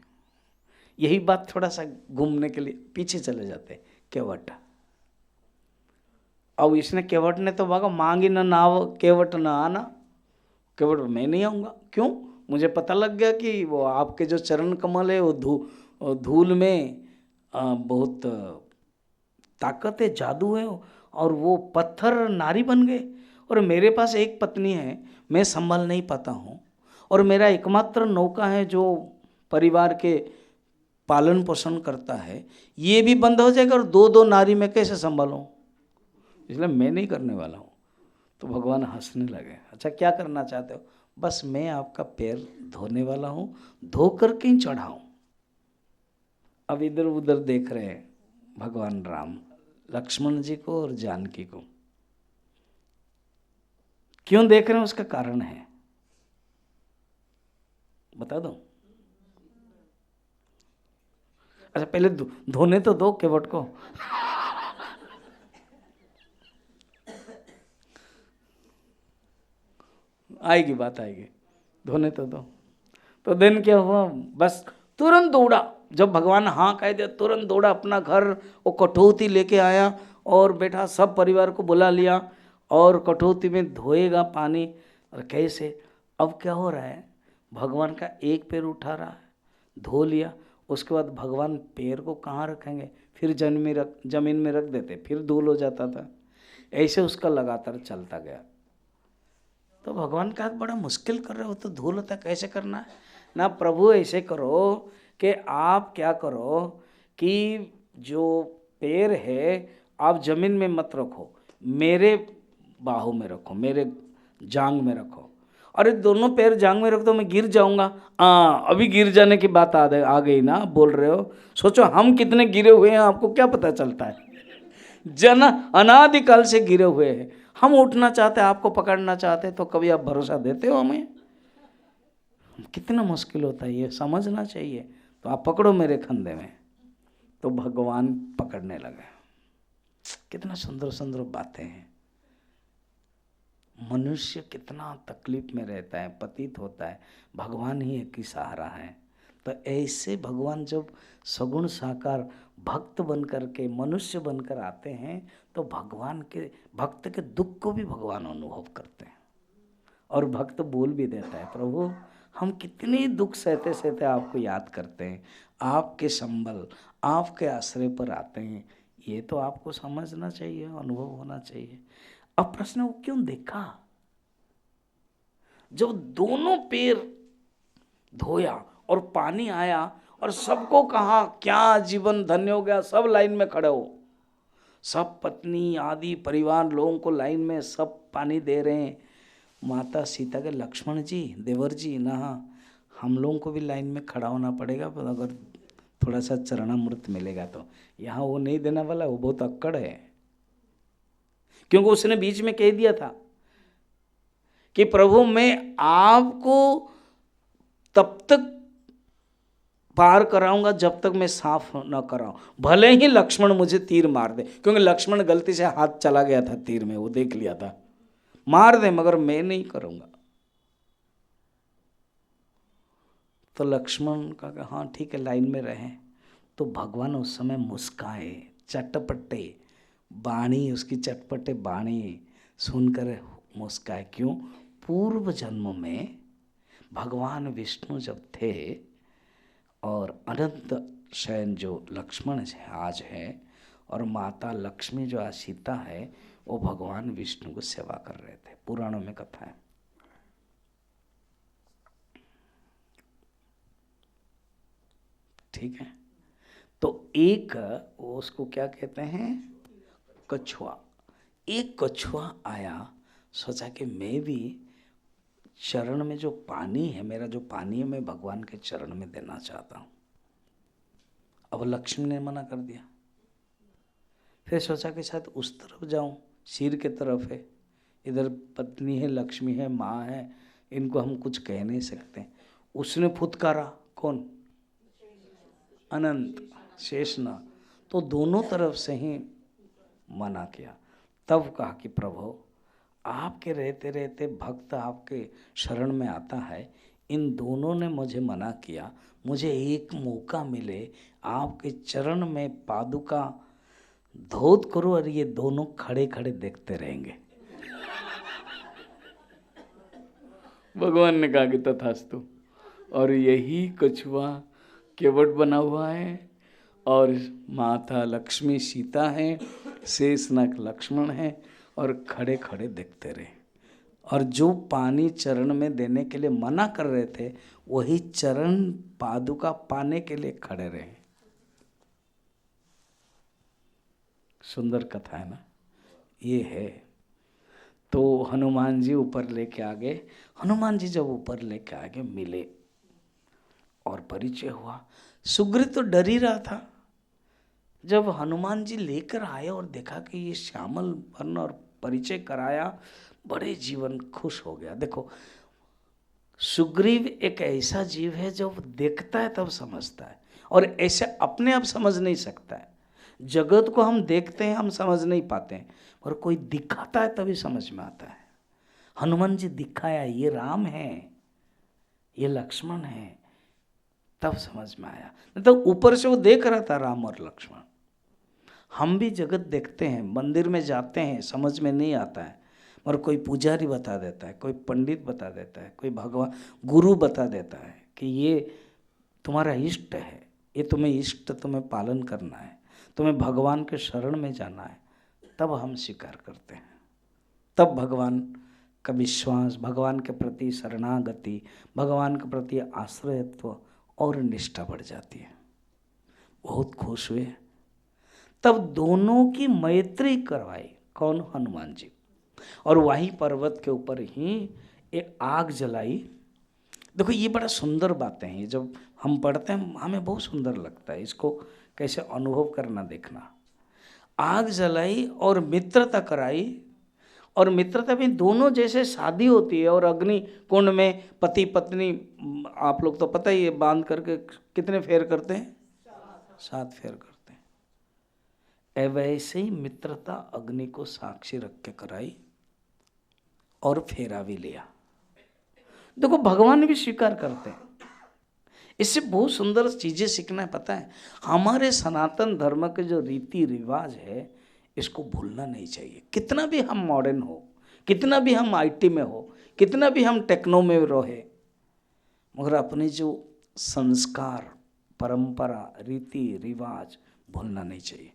यही बात थोड़ा सा घूमने के लिए पीछे चले जाते हैं। केवट, अब इसने केवट ने तो भागा, मांगी न नाव केवट न आना, केवट मैं नहीं आऊँगा। क्यों? मुझे पता लग गया कि वो आपके जो चरण कमल है वो धूल में बहुत ताकत है, जादू है, और वो पत्थर नारी बन गए। और मेरे पास एक पत्नी है, मैं संभाल नहीं पाता हूँ, और मेरा एकमात्र नौका है जो परिवार के पालन पोषण करता है, ये भी बंद हो जाएगा, और 2-2 नारी मैं कैसे संभालूँ, इसलिए मैं नहीं करने वाला हूँ। तो भगवान हंसने लगे। अच्छा क्या करना चाहते हो? बस मैं आपका पैर धोने वाला हूँ, धो कर कहीं चढ़ाऊँ। अब इधर उधर देख रहे हैं भगवान राम, लक्ष्मण जी को और जानकी को। क्यों देख रहे हैं उसका कारण है, बता दो। अच्छा पहले धोने तो दो केवट को। आएगी बात, आएगी, धोने तो दो। तो दिन क्या हुआ, बस तुरंत दौड़ा। जब भगवान हाँ कह दिया तुरंत दौड़ा अपना घर, वो कठौती लेके आया और बैठा, सब परिवार को बुला लिया, और कठौती में धोएगा पानी। और कैसे, अब क्या हो रहा है, भगवान का एक पैर उठा रहा है, धो लिया, उसके बाद भगवान पैर को कहाँ रखेंगे, फिर जमीन में रख देते, फिर धूल हो जाता था। ऐसे उसका लगातार चलता गया। तो भगवान का बड़ा मुश्किल कर रहे हो, तो धूल होता कैसे करना है ना। प्रभु ऐसे करो कि आप क्या करो कि जो पैर है, आप जमीन में मत रखो, मेरे बाहू में रखो, मेरे जांग में रखो। अरे दोनों पैर जांग में रख दो, मैं गिर जाऊंगा। अभी गिर जाने की बात आ गई ना, आप बोल रहे हो। सोचो हम कितने गिरे हुए हैं, आपको क्या पता चलता है। अनादिकाल से गिरे हुए हैं। हम उठना चाहते हैं, आपको पकड़ना चाहते हैं, तो कभी आप भरोसा देते हो हमें? कितना मुश्किल होता है, ये समझना चाहिए। तो आप पकड़ो मेरे कंधे में, तो भगवान पकड़ने लगे। कितना सुंदर सुंदर बातें हैं। मनुष्य कितना तकलीफ में रहता है, पतित होता है, भगवान ही एक ही सहारा है। तो ऐसे भगवान जब सगुण साकार भक्त बनकर के, मनुष्य बनकर आते हैं, तो भगवान के भक्त के दुख को भी भगवान अनुभव करते हैं। और भक्त बोल भी देता है, प्रभु हम कितने दुख सहते सहते आपको याद करते हैं, आपके संबल, आपके आश्रय पर आते हैं। ये तो आपको समझना चाहिए, अनुभव होना चाहिए। अब प्रश्न वो क्यों देखा? जब दोनों पैर धोया और पानी आया और सबको कहा क्या जीवन धन्य हो गया, सब लाइन में खड़े हो, सब पत्नी आदि परिवार लोगों को लाइन में सब पानी दे रहे हैं। माता सीता के लक्ष्मण जी, देवर जी, ना हम लोगों को भी लाइन में खड़ा होना पड़ेगा, पर अगर थोड़ा सा चरणामृत मिलेगा तो। यहाँ वो नहीं देने वाला, वो बहुत अक्कड़ है, क्योंकि उसने बीच में कह दिया था कि प्रभु मैं आपको तब तक पार कराऊंगा जब तक मैं साफ न कराऊं, भले ही लक्ष्मण मुझे तीर मार दे। क्योंकि लक्ष्मण गलती से हाथ चला गया था तीर में, वो देख लिया था, मार दे मगर मैं नहीं करूंगा। तो लक्ष्मण का कहा हाँ ठीक है, लाइन में रहे। तो भगवान उस समय मुस्काए, चटपटे बाणी, उसकी चटपटे बाणी सुनकर मुस्काए। क्यों? पूर्व जन्म में भगवान विष्णु जब थे और अनंत शयन जो लक्ष्मण आज है, और माता लक्ष्मी जो आज सीता है, वो भगवान विष्णु को सेवा कर रहे थे। पुराणों में कथा है। ठीक है। तो एक उसको क्या कहते हैं, कछुआ। एक कछुआ आया, सोचा कि मैं भी चरण में जो पानी है, मेरा जो पानी है, मैं भगवान के चरण में देना चाहता हूँ। अब लक्ष्मी ने मना कर दिया। फिर सोचा कि शायद उस तरफ जाऊं, सिर के तरफ है, इधर पत्नी है, लक्ष्मी है, माँ है, इनको हम कुछ कह नहीं सकते। उसने फुतकारा, कौन? अनंत शेषनाग। तो दोनों तरफ से ही मना किया। तब कहा कि प्रभु आपके रहते रहते भक्त आपके शरण में आता है, इन दोनों ने मुझे मना किया, मुझे एक मौका मिले, आपके चरण में पादुका धोत करो और ये दोनों खड़े खड़े देखते रहेंगे। भगवान ने कहा कि तथास्तु। और यही कछुआ केवट बना हुआ है, और माता लक्ष्मी सीता है, शेषनाग लक्ष्मण है, और खड़े खड़े देखते रहे। और जो पानी चरण में देने के लिए मना कर रहे थे, वही चरण पादुका पाने के लिए खड़े रहे। सुंदर कथा है ना, ये है। तो हनुमान जी ऊपर लेके आ गए। हनुमान जी जब ऊपर लेके आ गए, मिले और परिचय हुआ। सुग्रीव तो डर ही रहा था। जब हनुमान जी लेकर आए और देखा कि ये श्यामल वर्ण और परिचय कराया, बड़े जीवन खुश हो गया। देखो, सुग्रीव एक ऐसा जीव है जो देखता है तब समझता है, और ऐसे अपने आप समझ नहीं सकता है। जगत को हम देखते हैं, हम समझ नहीं पाते हैं, और कोई दिखाता है तभी समझ में आता है। हनुमान जी दिखाया, ये राम है, ये लक्ष्मण है, तब समझ में आया। तो ऊपर से वो देख रहा था राम और लक्ष्मण। हम भी जगत देखते हैं, मंदिर में जाते हैं, समझ में नहीं आता है, और कोई पुजारी बता देता है, कोई पंडित बता देता है, कोई भगवान गुरु बता देता है कि ये तुम्हारा इष्ट है, ये तुम्हें इष्ट, तुम्हें पालन करना है, तुम्हें भगवान के शरण में जाना है। तब हम स्वीकार करते हैं, तब भगवान का विश्वास, भगवान के प्रति शरणागति, भगवान के प्रति आश्रयत्व और निष्ठा बढ़ जाती है। बहुत खुश हुए। तब दोनों की मैत्री करवाई। कौन? हनुमान जी। और वही पर्वत के ऊपर ही एक आग जलाई। देखो ये बड़ा सुंदर बातें हैं, जब हम पढ़ते हैं हमें बहुत सुंदर लगता है, इसको कैसे अनुभव करना देखना। आग जलाई और मित्रता कराई, और मित्रता में दोनों जैसे शादी होती है और अग्नि कुंड में पति पत्नी, आप लोग तो पता ही है, बांध करके कितने फेर करते हैं? 7 फेर करते हैं। वैसे ही मित्रता अग्नि को साक्षी रख के कराई और फेरा भी लिया। देखो भगवान भी स्वीकार करते हैं। इससे बहुत सुंदर चीजें सीखना है। पता है, हमारे सनातन धर्म के जो रीति रिवाज है इसको भूलना नहीं चाहिए। कितना भी हम मॉडर्न हो, कितना भी हम आईटी में हो, कितना भी हम टेक्नो में रहे, मगर अपने जो संस्कार, परंपरा, रीति रिवाज भूलना नहीं चाहिए।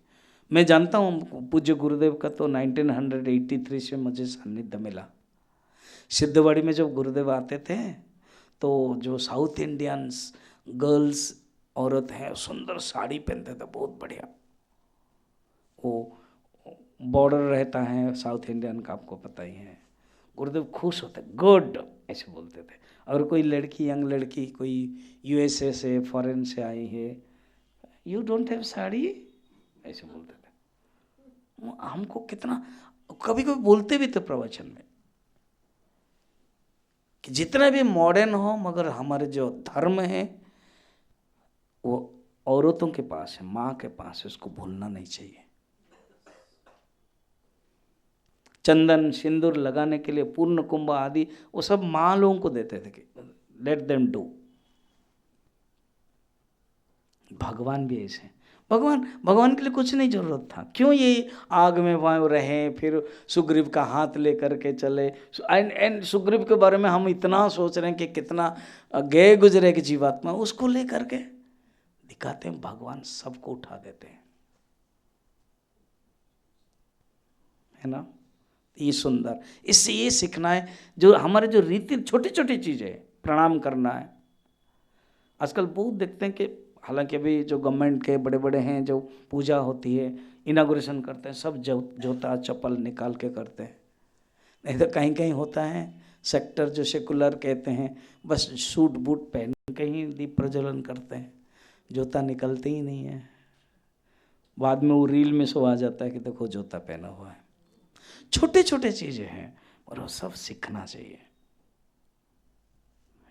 मैं जानता हूँ पूज्य गुरुदेव का तो 1983 से मुझे सानिध्य मिला। सिद्धवाड़ी में जब गुरुदेव आते थे तो जो साउथ इंडियंस गर्ल्स औरत हैं सुंदर साड़ी पहनते थे, बहुत बढ़िया। वो बॉर्डर रहता है साउथ इंडियन का, आपको पता ही है। गुरुदेव खुश होते, गुड ऐसे बोलते थे। और कोई लड़की, यंग लड़की, कोई यूएसए से, फॉरेन से आई है, यू डोंट हैव साड़ी, ऐसे बोलते थे। हमको कितना, कभी कभी बोलते भी थे प्रवचन में कि जितना भी मॉडर्न हो मगर हमारे जो धर्म है वो औरतों के पास है, माँ के पास है, उसको भूलना नहीं चाहिए। चंदन सिंदूर लगाने के लिए पूर्ण कुंभ आदि वो सब माँ लोगों को देते थे कि लेट देम डू। भगवान भी ऐसे, भगवान के लिए कुछ नहीं जरूरत था। क्यों ये आग में वहाँ रहे, फिर सुग्रीव का हाथ लेकर के चले। एंड सुग्रीव के बारे में हम इतना सोच रहे हैं कि कितना गए गुजरे की जीवात्मा, उसको लेकर के दिखाते हैं भगवान सबको उठा देते हैं, है ना। ये सुंदर, इससे ये सीखना है जो हमारे जो रीति, छोटी छोटी चीजें, प्रणाम करना है। आजकल बहुत देखते हैं कि हालांकि अभी जो गवर्नमेंट के बड़े बड़े हैं, जो पूजा होती है, इनागुरेशन करते हैं, सब जूता चप्पल निकाल के करते हैं। नहीं तो कहीं कहीं होता है सेक्टर जो सेकुलर कहते हैं, बस सूट बूट पहन के ही दीप प्रज्वलन करते हैं, जूता निकलते ही नहीं है। बाद में वो रील में सो आ जाता है कि देखो जूता पहना हुआ है। छोटे छोटे चीजें हैं और वो सब सीखना चाहिए,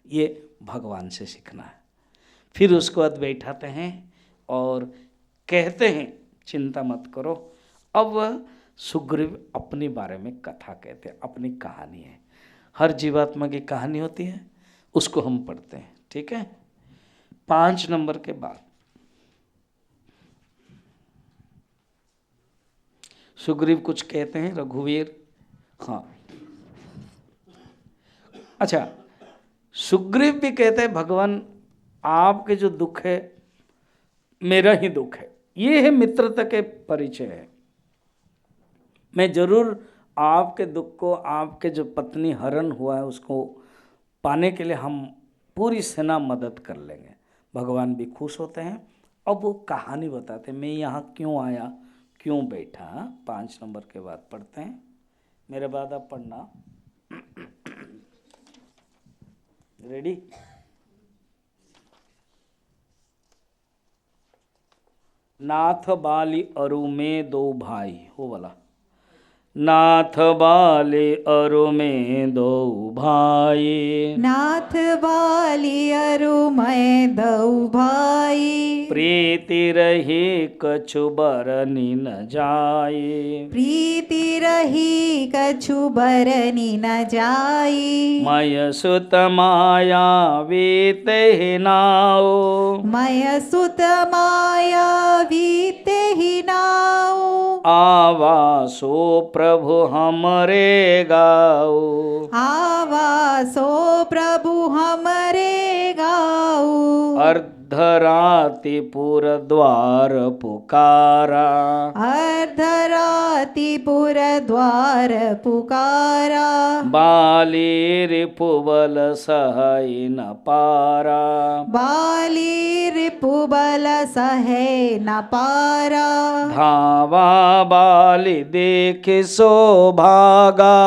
ये भगवान से सीखना है। फिर उसको बाद बैठाते हैं और कहते हैं चिंता मत करो। अब वह सुग्रीव अपने बारे में कथा कहते हैं, अपनी कहानी है। हर जीवात्मा की कहानी होती है, उसको हम पढ़ते हैं, ठीक है। 5 नंबर के बाद सुग्रीव कुछ कहते हैं, रघुवीर। हाँ अच्छा, सुग्रीव भी कहते हैं भगवान आपके जो दुख है मेरा ही दुख है। ये है मित्रता के परिचय है। मैं जरूर आपके दुख को, आपके जो पत्नी हरण हुआ है उसको पाने के लिए हम पूरी सेना मदद कर लेंगे। भगवान भी खुश होते हैं। अब वो कहानी बताते हैं, मैं यहाँ क्यों आया, क्यों बैठा। 5 नंबर के बाद पढ़ते हैं, मेरे बाद आप पढ़ना। रेडी? नाथ बाली अरु में 2 भाई, हो वाला। नाथ बाले अरु में 2 भाई, नाथ बाली अरु मैं 2 भाई, प्रीति रही कछु बरनी न जाए, प्रीति रही कछु बरनी न जाई। मय सुत माया वीते नाओ, मय सुत माया वीते ही नाओ, आवासो प्रभु हमरे गाओ, आवासो प्रभु हमरे गाओ। अर्ध अर्धरातिपुर द्वार पुकारा, अर्धरातिपुर द्वार पुकारा, बाली रिपुबल सहै न पारा, बाली रिपुबल सहे न पारा, धावा बाली देख सो भागा,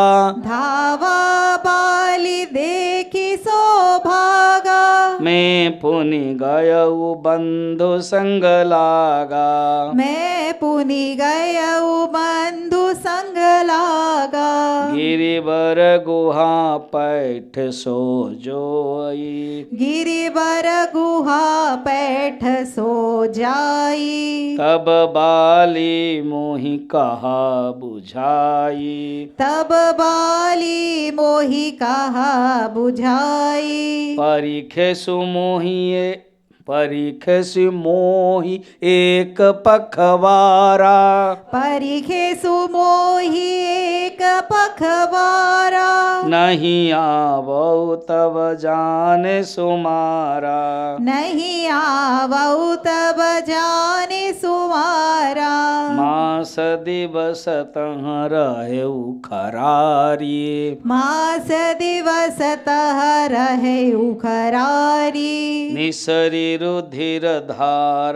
धावा बाली देखी सो भागा, मैं पुनि गयऊ बंधु संग लागा, मैं पुनि गयऊ बंधु संग लागा, गिरिवर गुहा पैठ सो जोई, गिरिवर गुहा पैठ सो जाई, तब बाली मोहि कहा बुझाई, तब बाली मोहि कहा बुझाई, परीखे सुमोहि एक पखवारा, परिखे सुमोहि एक पखवारा, नहीं आवो तब जाने सुमारा, नहीं आवऊ तब जाने सुमारा, मास दिवस तह रहेउ खरारी, मास दिवस तह रहे उखरारी, निसरी रुधिर धार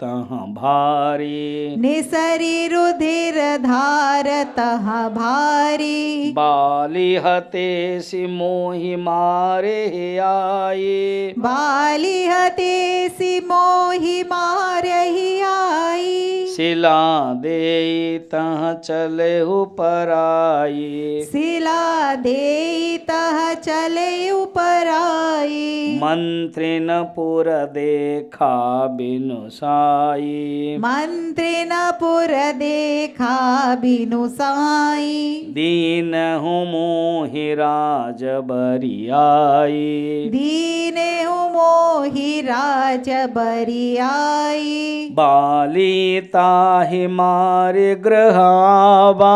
तह भारी, निसरी रुधिर धार तह भारी, बाली हते सि मोहि मारे आए, बाली हते सि मोहि मारहि आई, शिला दे तह चले पराई, शिला दे तह चले उपराई, मंत्री न पुर देखा बिनु साई, मंत्री न पुर देखा बिनु साई, दीन हूँ मोहि राज बरियाई, दीन हूँ मोहि राज बरियाई, बाली ताहि मारे ग्रहावा,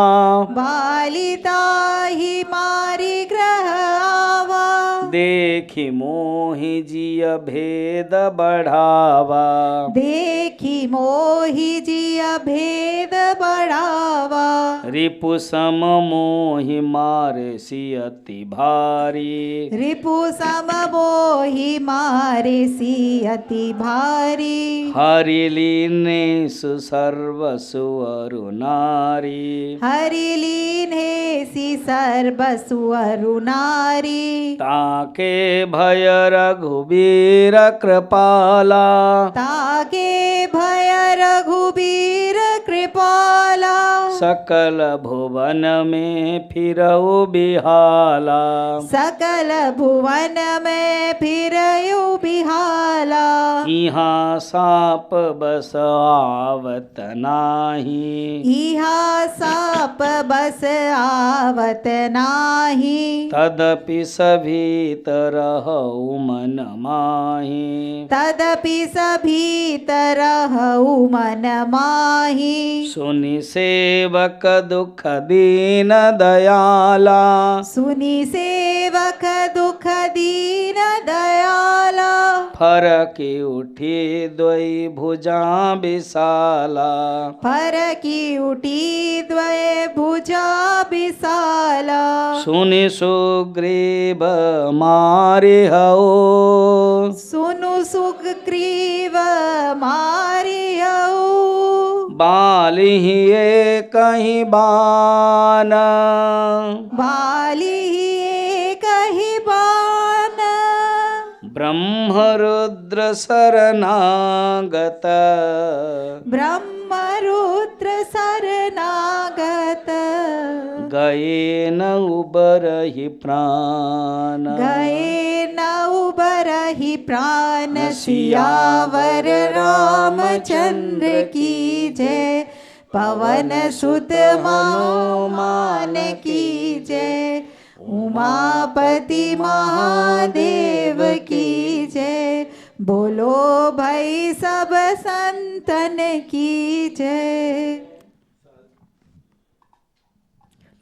बालिता ही मारी ग्रह आवा, देखि मोहि जिय भेद बढ़ावा, देखी मोहि जिया भेद बढ़ावा, रिपु सम मोहि मारे सियति भारी, रिपु सम मोहि मारे सी अति भारी, हरिलीने सर्वसु अरु नारी, हरिलीन हे सी सर्वसु अरु नारी, ताके भय रघुबीर कृपाला, ताके भय रघुबीर कृपाला, सकल भुवन में फिरऊ बिहाला, सकल भुवन में फिरयु बिहाला, इहाँ साप बस आवत नाही, इहा साप बस आवत नाही, तदपि सभी तरहु मन माही, तदपि सभी तरहु मन माही, सुनि सेवक दुख दीन दयाला, सुनि सेवक दुख दीन दयाला, फरकि उठी द्वै भुजा विशाला, फरकी उठी द्वय भुजा विशाला, सुनि सुग्रीव मारि हऊ, सुनु सुग्रीव मारियऊ, बाली कहीं बान, बाली कही बान, ब्रह्म रुद्र शरणागत, ब्रह्म रुद्र शरणागत, गए न उबरहि प्राण, गए न उबरहि प्राण, सियावर रामचंद्र की जय, पवन सुत हनुमान की जय, उमापति महादेव की जय, बोलो भाई सब संतन की जय।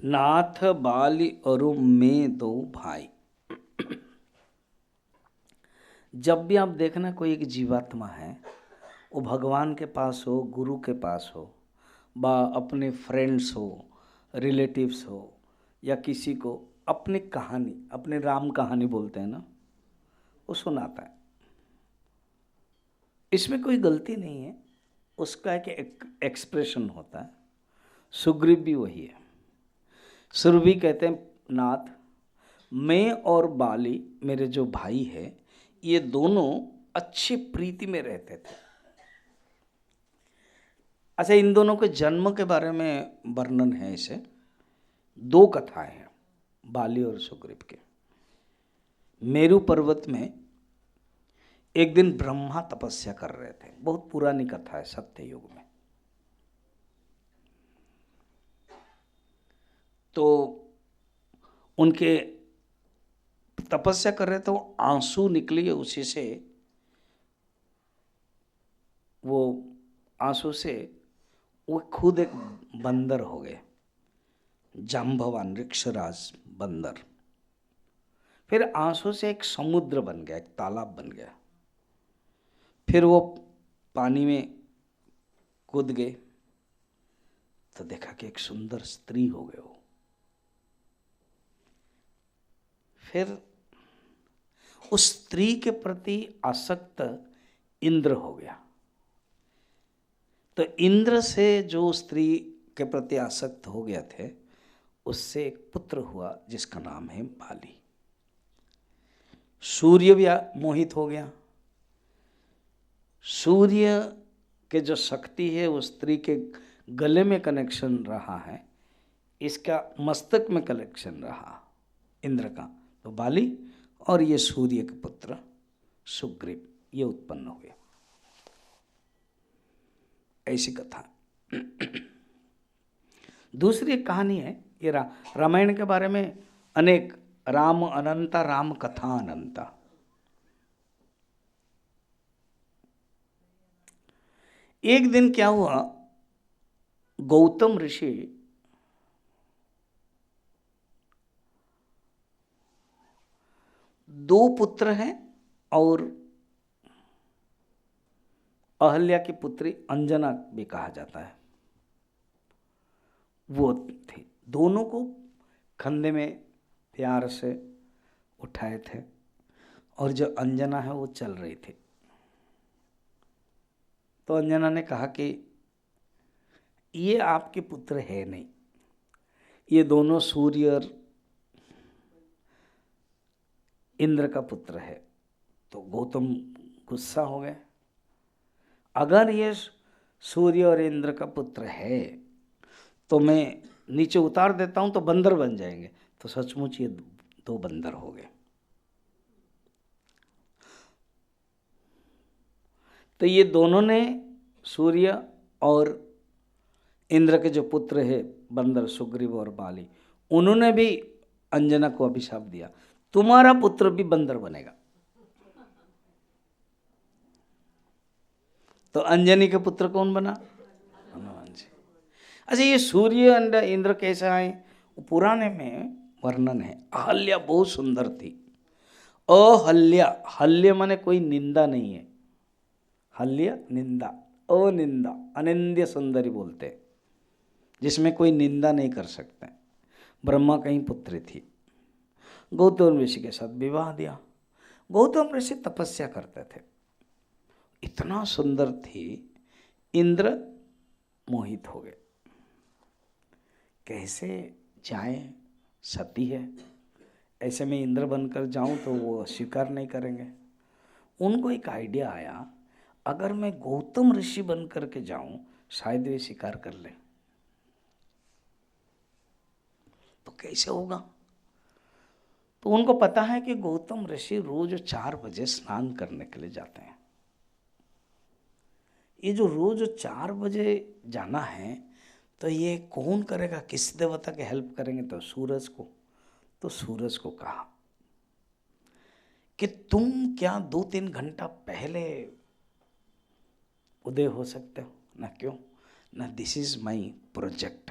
नाथ बाली और मैं दो भाई। जब भी आप देखना कोई एक जीवात्मा है, वो भगवान के पास हो, गुरु के पास हो, बा अपने फ्रेंड्स हो, रिलेटिव्स हो, या किसी को अपनी कहानी, अपने राम कहानी बोलते हैं ना, वो सुनाता है। इसमें कोई गलती नहीं है, उसका एक एक्सप्रेशन होता है। सुग्रीव भी वही है। सुग्रीव भी कहते हैं, नाथ, मैं और बाली, मेरे जो भाई है, ये दोनों अच्छी प्रीति में रहते थे। अच्छा, इन दोनों के जन्म के बारे में वर्णन है। इसे 2 कथाएं हैं बाली और सुग्रीव के। मेरु पर्वत में एक दिन ब्रह्मा तपस्या कर रहे थे। बहुत पुरानी कथा है, सत्य युग में। तो उनके तपस्या कर रहे थे, वो आंसू निकली, उसी से वो आंसू से वो खुद एक बंदर हो गए, जाम्बवान वृक्षराज बंदर। फिर आंसू से एक समुद्र बन गया, एक तालाब बन गया। फिर वो पानी में कूद गए तो देखा कि एक सुंदर स्त्री हो गए वो। फिर उस स्त्री के प्रति आसक्त इंद्र हो गया। तो इंद्र से जो स्त्री के प्रति आसक्त हो गया थे, उससे एक पुत्र हुआ जिसका नाम है बाली। सूर्य भी मोहित हो गया। सूर्य के जो शक्ति है वो स्त्री के गले में कनेक्शन रहा है, इसका मस्तक में कनेक्शन रहा इंद्र का। तो बाली और ये सूर्य के पुत्र सुग्रीव ये उत्पन्न हुए। ऐसी कथा। दूसरी एक कहानी है, ये रामायण के बारे में अनेक, राम अनंता, राम कथा अनंता। एक दिन क्या हुआ, गौतम ऋषि दो पुत्र हैं और अहल्या की पुत्री अंजना भी कहा जाता है, वो थे। दोनों को कंधे में प्यार से उठाए थे और जो अंजना है वो चल रही थी। तो अंजना ने कहा कि ये आपके पुत्र है नहीं, ये दोनों सूर्य और इंद्र का पुत्र है। तो गौतम गुस्सा हो गए, अगर ये सूर्य और इंद्र का पुत्र है तो मैं नीचे उतार देता हूं तो बंदर बन जाएंगे। तो सचमुच ये दो बंदर हो गए। तो ये दोनों ने, सूर्य और इंद्र के जो पुत्र है बंदर सुग्रीव और बाली, उन्होंने भी अंजना को अभिशाप दिया, तुम्हारा पुत्र भी बंदर बनेगा। तो अंजनी के पुत्र कौन बना? हनुमान जी। अच्छा, ये सूर्य और इंद्र कैसे आए? पुराने में वर्णन है। अहल्या बहुत सुंदर थी। अहल्या, हल्य माने कोई निंदा नहीं है, हल्य निंदा, अनिंदा, अनिंद्य सुंदरी बोलते हैं, जिसमें कोई निंदा नहीं कर सकते। ब्रह्मा की पुत्री थी। गौतम ऋषि के साथ विवाह दिया। गौतम ऋषि तपस्या करते थे, इतना सुंदर थी, इंद्र मोहित हो गए। कैसे जाए, सती है, ऐसे में इंद्र बनकर जाऊं तो वो स्वीकार नहीं करेंगे। उनको एक आइडिया आया, अगर मैं गौतम ऋषि बनकर के जाऊं शायद वे स्वीकार कर ले। तो कैसे होगा? तो उनको पता है कि गौतम ऋषि रोज 4 बजे स्नान करने के लिए जाते हैं। ये जो रोज 4 बजे जाना है, तो ये कौन करेगा, किस देवता के हेल्प करेंगे? तो सूरज को। तो सूरज को कहा कि तुम क्या 2-3 घंटा पहले उदय हो सकते हो ना? क्यों ना? This is my project.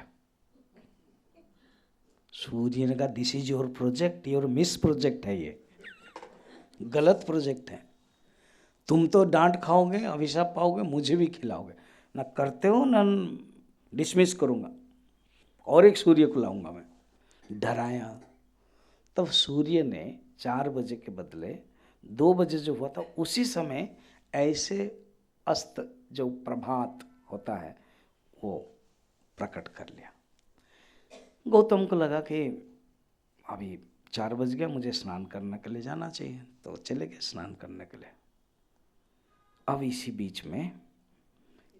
Surya ने कहा this is your project, your miss project है, ये गलत प्रोजेक्ट है। तुम तो डांट खाओगे, अभिशाप पाओगे, मुझे भी खिलाओगे, ना करते हो ना डिसमिस करूँगा, और एक सूर्य को लाऊंगा मैं। डराया। तब सूर्य ने 4 बजे के बदले 2 बजे जो हुआ था, उसी समय ऐसे अस्त जो प्रभात होता है वो प्रकट कर लिया। गौतम को लगा कि अभी 4 बज गया, मुझे स्नान करने के लिए जाना चाहिए, तो चले गए स्नान करने के लिए। अब इसी बीच में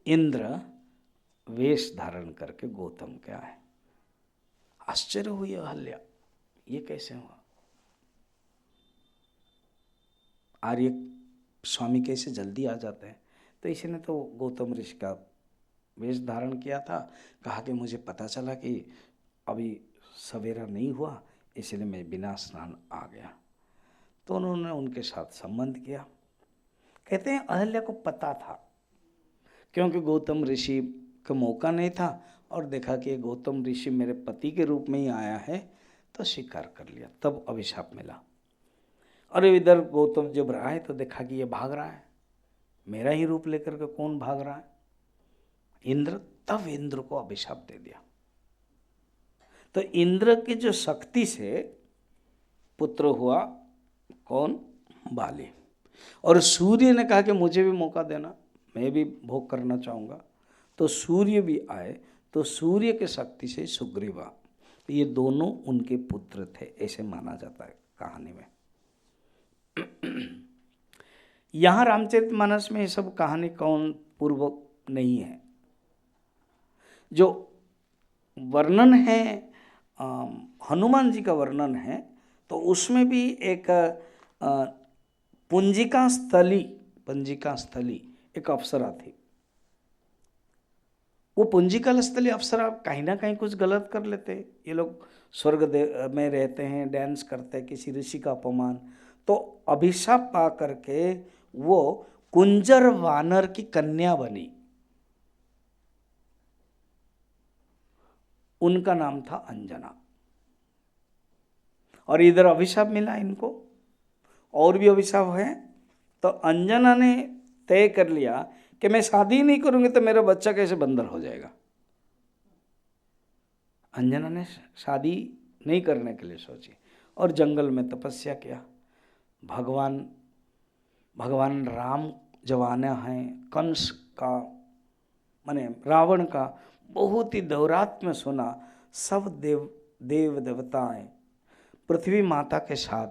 इंद्र वेश धारण करके गौतम के आए। आश्चर्य हुई अहल्या, ये कैसे हुआ? आर्य स्वामी कैसे जल्दी आ जाते हैं? तो इसी ने तो गौतम ऋषि का वेश धारण किया था। कहा कि मुझे पता चला कि अभी सवेरा नहीं हुआ, इसलिए मैं बिना स्नान आ गया। तो उन्होंने उनके साथ संबंध किया। कहते हैं अहल्या को पता था, क्योंकि गौतम ऋषि का मौका नहीं था, और देखा कि गौतम ऋषि मेरे पति के रूप में ही आया है, तो स्वीकार कर लिया। तब अभिशाप मिला। और इधर गौतम जब रहा है तो देखा कि ये भाग रहा है, मेरा ही रूप लेकर के कौन भाग रहा है? इंद्र। तब इंद्र को अभिशाप दे दिया। तो इंद्र की जो शक्ति से पुत्र हुआ कौन? बाली। और सूर्य ने कहा कि मुझे भी मौका देना, मैं भी भोग करना चाहूँगा। तो सूर्य भी आए, तो सूर्य के शक्ति से सुग्रीवा, ये दोनों उनके पुत्र थे, ऐसे माना जाता है कहानी में। यहाँ रामचरितमानस में ये सब कहानी कौन पूर्व नहीं है। जो वर्णन है हनुमान जी का वर्णन है, तो उसमें भी एक पुंजिका स्थली एक अप्सरा थी। वो पुंजिका स्थली अप्सरा कहीं ना कहीं कुछ गलत कर लेते। ये लोग स्वर्ग में रहते हैं, डांस करते हैं, किसी ऋषि का अपमान, तो अभिशाप पा करके वो कुंजर वानर की कन्या बनी। उनका नाम था अंजना। और इधर अभिशाप मिला इनको, और भी अभिशाप है। तो अंजना ने तय कर लिया कि मैं शादी नहीं करूंगी तो मेरा बच्चा कैसे बंदर हो जाएगा। अंजना ने शादी नहीं करने के लिए सोची और जंगल में तपस्या किया। भगवान राम जवाना हैं, कंस का माने रावण का बहुत ही दौरात्म्य सुना। सब देव देवताएं पृथ्वी माता के साथ,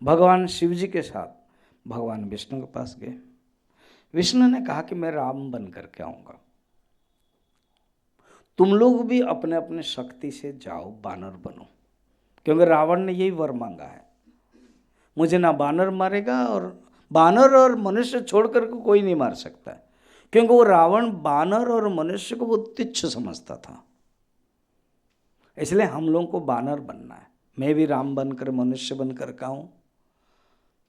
भगवान शिव जी के साथ भगवान विष्णु के पास गए। विष्णु ने कहा कि मैं राम बन करके आऊँगा, तुम लोग भी अपने अपने शक्ति से जाओ, बानर बनो, क्योंकि रावण ने यही वर मांगा है, मुझे ना बानर मारेगा, और बानर और मनुष्य छोड़ करके कोई नहीं मार सकता है, क्योंकि वो रावण बानर और मनुष्य को वो तुच्छ समझता था। इसलिए हम लोगों को बानर बनना है। मैं भी राम बनकर मनुष्य बनकर का हूँ।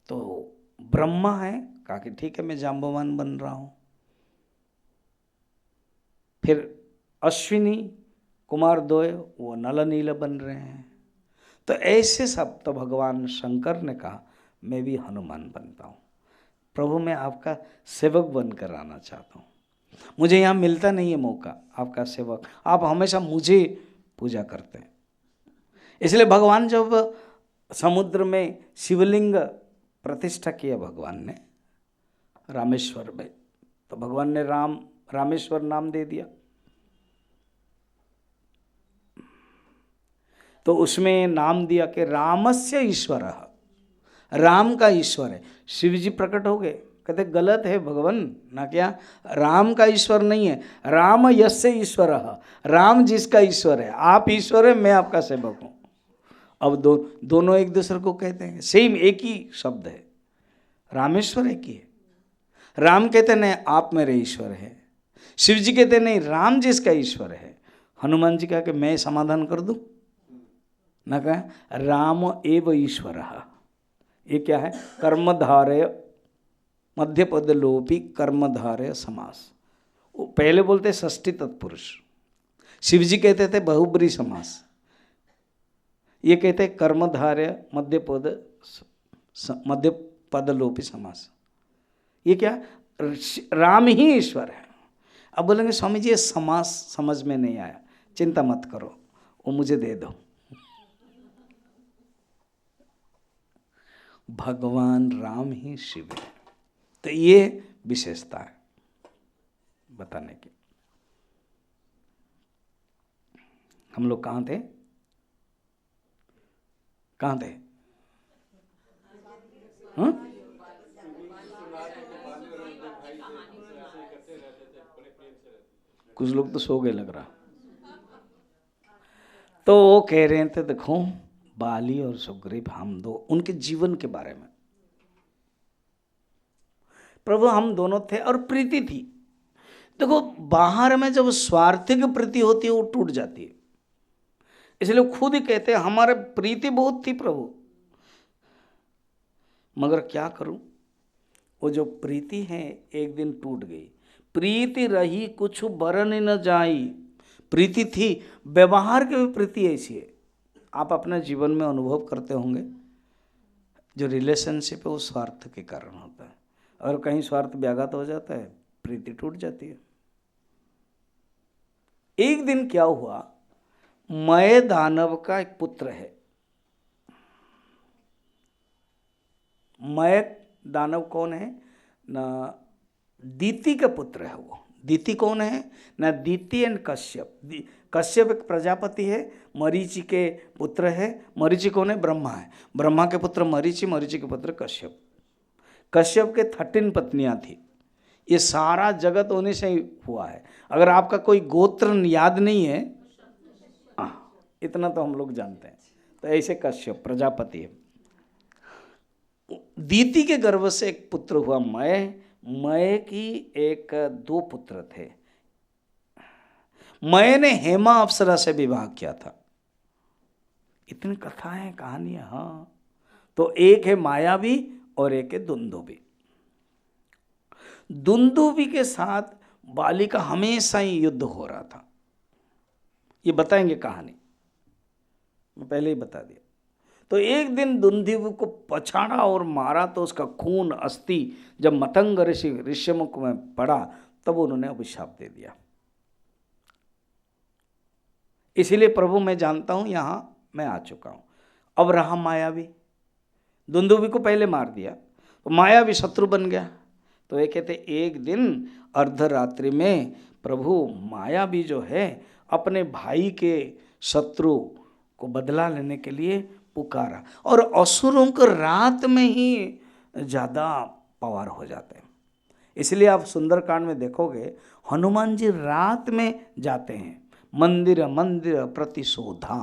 तो ब्रह्मा है, कहा कि ठीक है मैं जाम्बवान बन रहा हूँ। फिर अश्विनी कुमार द्वय वो नल नील बन रहे हैं। तो ऐसे सब, तो भगवान शंकर ने कहा मैं भी हनुमान बनता हूँ। प्रभु मैं आपका सेवक बनकर आना चाहता हूँ, मुझे यहाँ मिलता नहीं है मौका, आपका सेवक, आप हमेशा मुझे पूजा करते हैं। इसलिए भगवान जब समुद्र में शिवलिंग प्रतिष्ठा किया भगवान ने रामेश्वर में, तो भगवान ने रामेश्वर नाम दे दिया। तो उसमें नाम दिया कि रामस्य ईश्वरः, राम का ईश्वर है। शिव जी प्रकट हो गए, कहते गलत है भगवान, ना क्या, राम का ईश्वर नहीं है, राम यस्य ईश्वरः, राम जिसका ईश्वर है, आप ईश्वर है, मैं आपका सेवक हूँ। अब दोनों एक दूसरे को कहते हैं, सेम एक ही शब्द है, रामेश्वर एक ही है। राम कहते नहीं आप मेरे ईश्वर है, शिव जी कहते नहीं राम जिसका ईश्वर है। हनुमान जी कहा कि मैं समाधान कर दूं, ना कहा राम एव ईश्वरः। ये क्या है? कर्मधारय मध्यपद लोपी कर्मधारय समास। वो पहले बोलते षष्ठी तत्पुरुष, शिव जी कहते थे बहुब्री समास, ये कहते कर्मधारय मध्यपद लोपी समास। ये क्या, राम ही ईश्वर है। अब बोलेंगे स्वामी जी ये समास समझ में नहीं आया, चिंता मत करो, वो मुझे दे दो। भगवान राम ही शिव है। तो ये विशेषता है बताने की। हम लोग कहाँ थे, कहाँ थे? हाँ? कुछ लोग तो सो गए लग रहा। तो वो कह रहे थे देखो बाली और सुग्रीव हम दो, उनके जीवन के बारे में, प्रभु हम दोनों थे और प्रीति थी। देखो बाहर में जब स्वार्थिक प्रीति होती है वो टूट जाती है, इसलिए वो खुद ही कहते हैं हमारे प्रीति बहुत थी प्रभु, मगर क्या करूं, वो जो प्रीति है एक दिन टूट गई। प्रीति रही कुछ बरन न जाई, प्रीति थी, व्यवहार की भी प्रीति ऐसी है। आप अपने जीवन में अनुभव करते होंगे, जो रिलेशनशिप है वो स्वार्थ के कारण होता है, और कहीं स्वार्थ व्याघात हो जाता है, प्रीति टूट जाती है। एक दिन क्या हुआ, मय दानव का एक पुत्र है, मय दानव कौन है ना, दीति का पुत्र है वो। दीति कौन है ना, दीति एंड कश्यप। कश्यप एक प्रजापति है, मरीचि के पुत्र है। मरीचि कौन है, ब्रह्मा है। ब्रह्मा के पुत्र मरीचि, मरीचि के पुत्र कश्यप। कश्यप के 13 पत्नियां थी। ये सारा जगत होने से ही हुआ है। अगर आपका कोई गोत्र याद नहीं है, इतना तो हम लोग जानते हैं, तो ऐसे कश्यप प्रजापति है। दीति के गर्भ से एक पुत्र हुआ मय। मय की एक 2 पुत्र थे। मय ने हेमा अप्सरा से विवाह किया था। इतनी कथाएं कहानियां, हाँ। तो एक है मायावी और एक है दुंदुभी। दुंदुभी के साथ बाली का हमेशा ही युद्ध हो रहा था। ये बताएंगे कहानी, मैं पहले ही बता दिया। तो एक दिन दुंदुभी को पछाड़ा और मारा, तो उसका खून अस्थि जब मतंग ऋषि ऋष्यमुख में पड़ा तब उन्होंने अभिशाप दे दिया। इसीलिए प्रभु मैं जानता हूं यहां मैं आ चुका हूं। अब रहा मायावी, दुंदुभी को पहले मार दिया तो मायावी शत्रु बन गया। तो ये कहते एक दिन अर्धरात्रि में प्रभु मायावी जो है अपने भाई के शत्रु को बदला लेने के लिए पुकारा, और असुरों को रात में ही ज़्यादा पावर हो जाते हैं। इसलिए आप सुंदरकांड में देखोगे हनुमान जी रात में जाते हैं, मंदिर मंदिर प्रतिशोधा।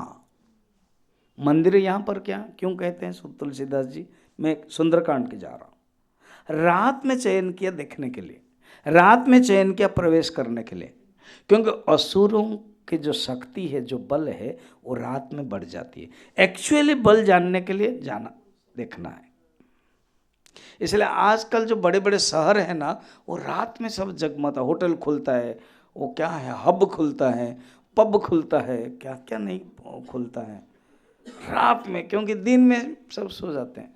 मंदिर यहाँ पर क्या क्यों कहते हैं तुलसीदास जी, मैं सुंदरकांड के जा रहा हूँ। रात में चयन किया देखने के लिए, रात में चयन किया प्रवेश करने के लिए, क्योंकि असुरों की जो शक्ति है, जो बल है, वो रात में बढ़ जाती है। एक्चुअली बल जानने के लिए जाना देखना है। इसलिए आजकल जो बड़े बड़े शहर है ना, वो रात में सब जगमगाता, होटल खुलता है, वो क्या है हब खुलता है, पब खुलता है, क्या क्या नहीं खुलता है रात में, क्योंकि दिन में सब सो जाते हैं।